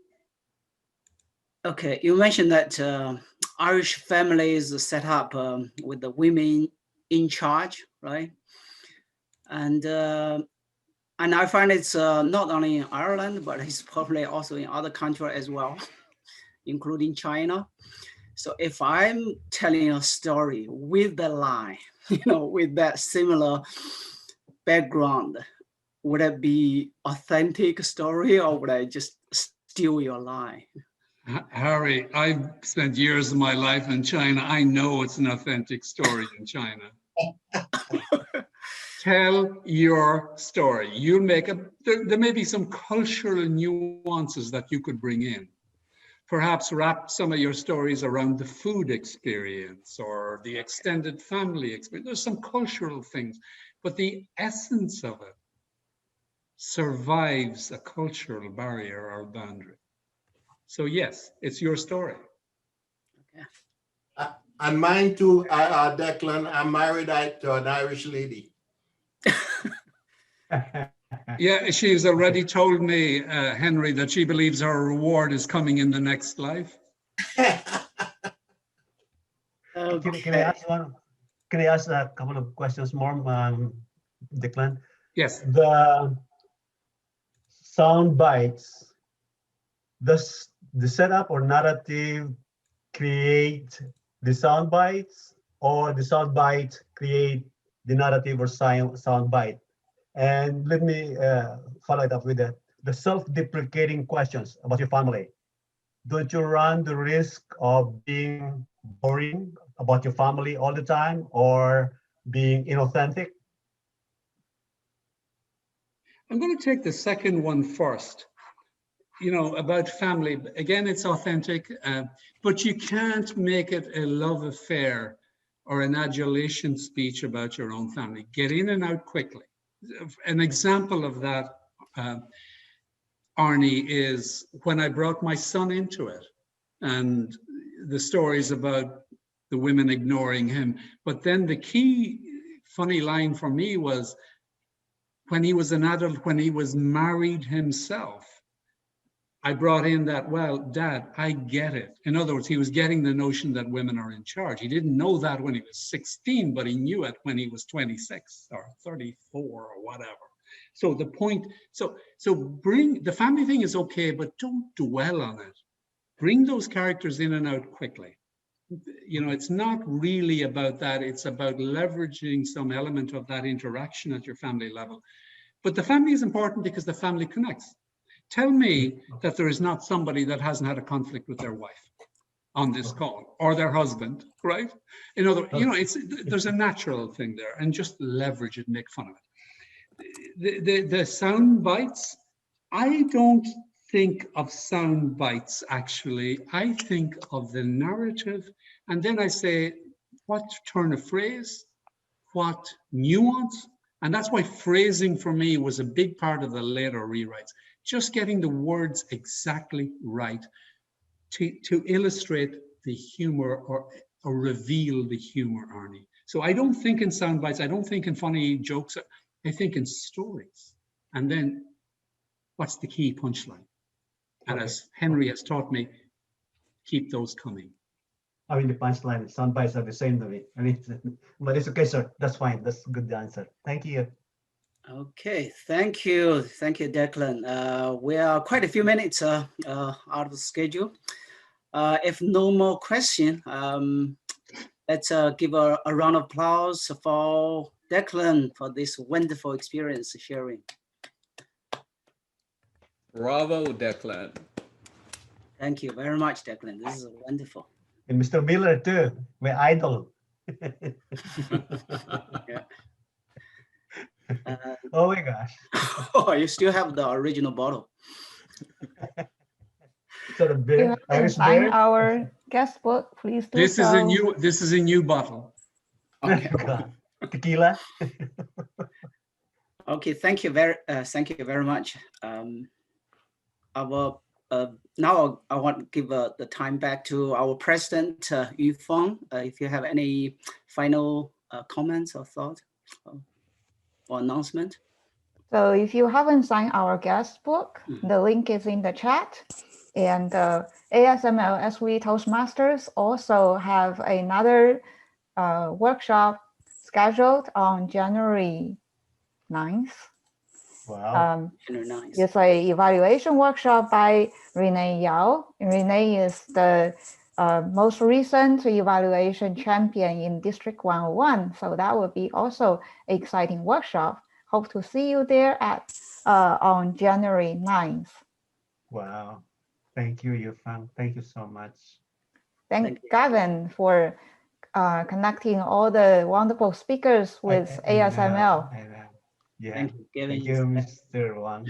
that Irish family is set up with the women in charge, right? And I find it's not only in Ireland, but it's probably also in other countries as well, including China. So if I'm telling a story with the line, with that similar background, would it be authentic story or would I just steal your line? Harry, I've spent years of my life in China. I know it's an authentic story in China. Tell your story. You make there may be some cultural nuances that you could bring in. Perhaps wrap some of your stories around the food experience or the extended family experience. There's some cultural things, but the essence of it survives a cultural barrier or boundary. So yes, it's your story. Okay. And mine too, Declan, I'm married to an Irish lady. Yeah, she's already told me, Henry, that she believes her reward is coming in the next life. Okay. Can I ask one? Can I ask a couple of questions more, Declan? Yes. The sound bites, does the setup or narrative create the sound bites, or the sound bites create the narrative or sound bite? And let me follow it up with the self-deprecating questions about your family. Don't you run the risk of being boring about your family all the time or being inauthentic? I'm going to take the second one first. About family, again, it's authentic, but you can't make it a love affair or an adulation speech about your own family. Get in and out quickly. An example of that, Arnie, is when I brought my son into it, and the stories about the women ignoring him. But then the key funny line for me was when he was an adult, when he was married himself, I brought in that, well, Dad, I get it. In other words, he was getting the notion that women are in charge. He didn't know that when he was 16, but he knew it when he was 26 or 34 or whatever. So the point, so bring, the family thing is okay, but don't dwell on it. Bring those characters in and out quickly. It's not really about that. It's about leveraging some element of that interaction at your family level. But the family is important because the family connects. Tell me that there is not somebody that hasn't had a conflict with their wife on this call, or their husband, right? In other words, there's a natural thing there, and just leverage it, make fun of it. The sound bites, I don't think of sound bites, actually. I think of the narrative, and then I say, what turn of phrase, what nuance? And that's why phrasing for me was a big part of the later rewrites. just getting the words exactly right to illustrate the humor or reveal the humor, Arnie. So I don't think in sound bites, I don't think in funny jokes, I think in stories. And then what's the key punchline? And as Henry has taught me, keep those coming. I mean, the punchline, sound bites are the same to me. I mean, but it's okay, sir. That's fine. That's a good answer. Thank you. Okay, thank you. Thank you, Declan. We are quite a few minutes out of the schedule. If no more question, let's give a round of applause for Declan for this wonderful experience sharing. Bravo, Declan. Thank you very much, Declan. This is wonderful. And Mr. Miller too, my idol. Yeah. Oh my gosh. Oh, you still have the original bottle. Sort of If you beer, haven't Irish signed beer. our guest book, please do This so. is a new bottle. Okay. Tequila. Okay, thank you very much. Now I want to give the time back to our president, Yu Feng. If you have any final comments or thoughts or announcement. So if you haven't signed our guest book, the link is in the chat. And ASML as we Toastmasters also have another workshop scheduled on January 9th. Wow. It's an evaluation workshop by Renee Yao. Renee is the most recent evaluation champion in District 101. So that will be also an exciting workshop. Hope to see you there on January 9th. Wow. Thank you, Yufan. Thank you so much. Thank Gavin for connecting all the wonderful speakers with ASML. I know. Yeah. Thank you, Thank you, Mr. Wang.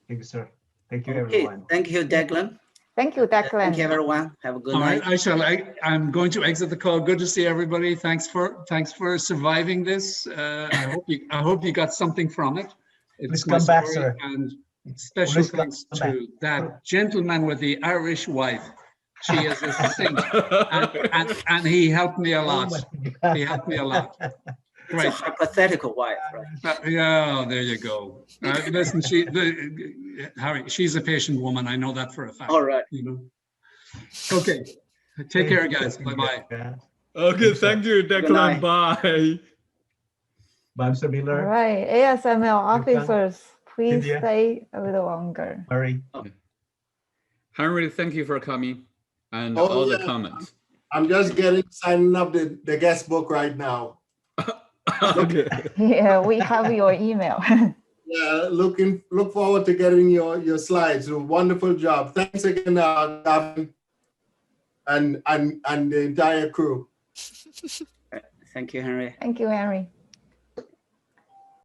Thank you, sir. Thank you, everyone. Thank you, Declan. Thank you, Declan. Thank you, everyone. Have a good All night. right, I'm going to exit the call. Good to see everybody. Thanks for surviving this. I hope you got something from it. Please come back, sir. And special Please thanks come back. to that gentleman with the Irish wife. She is a saint, and he helped me a lot. He helped me a lot. It's a hypothetical wife, right? Yeah, there you go. Listen, Harry, she's a patient woman. I know that for a fact. All right. You know. Okay. Take care, guys. Bye-bye. Okay, thank you, Declan. Bye. Bye, Mr. Miller. All right, ASML officers, please stay a little longer. Hurry. Henry, thank you for coming and all the comments. I'm just signing up the guest book right now. Okay. Yeah, we have your email. Yeah, look forward to getting your slides. Wonderful job. Thanks again, Gavin, and the entire crew. Thank you, Henry. Thank you, Henry.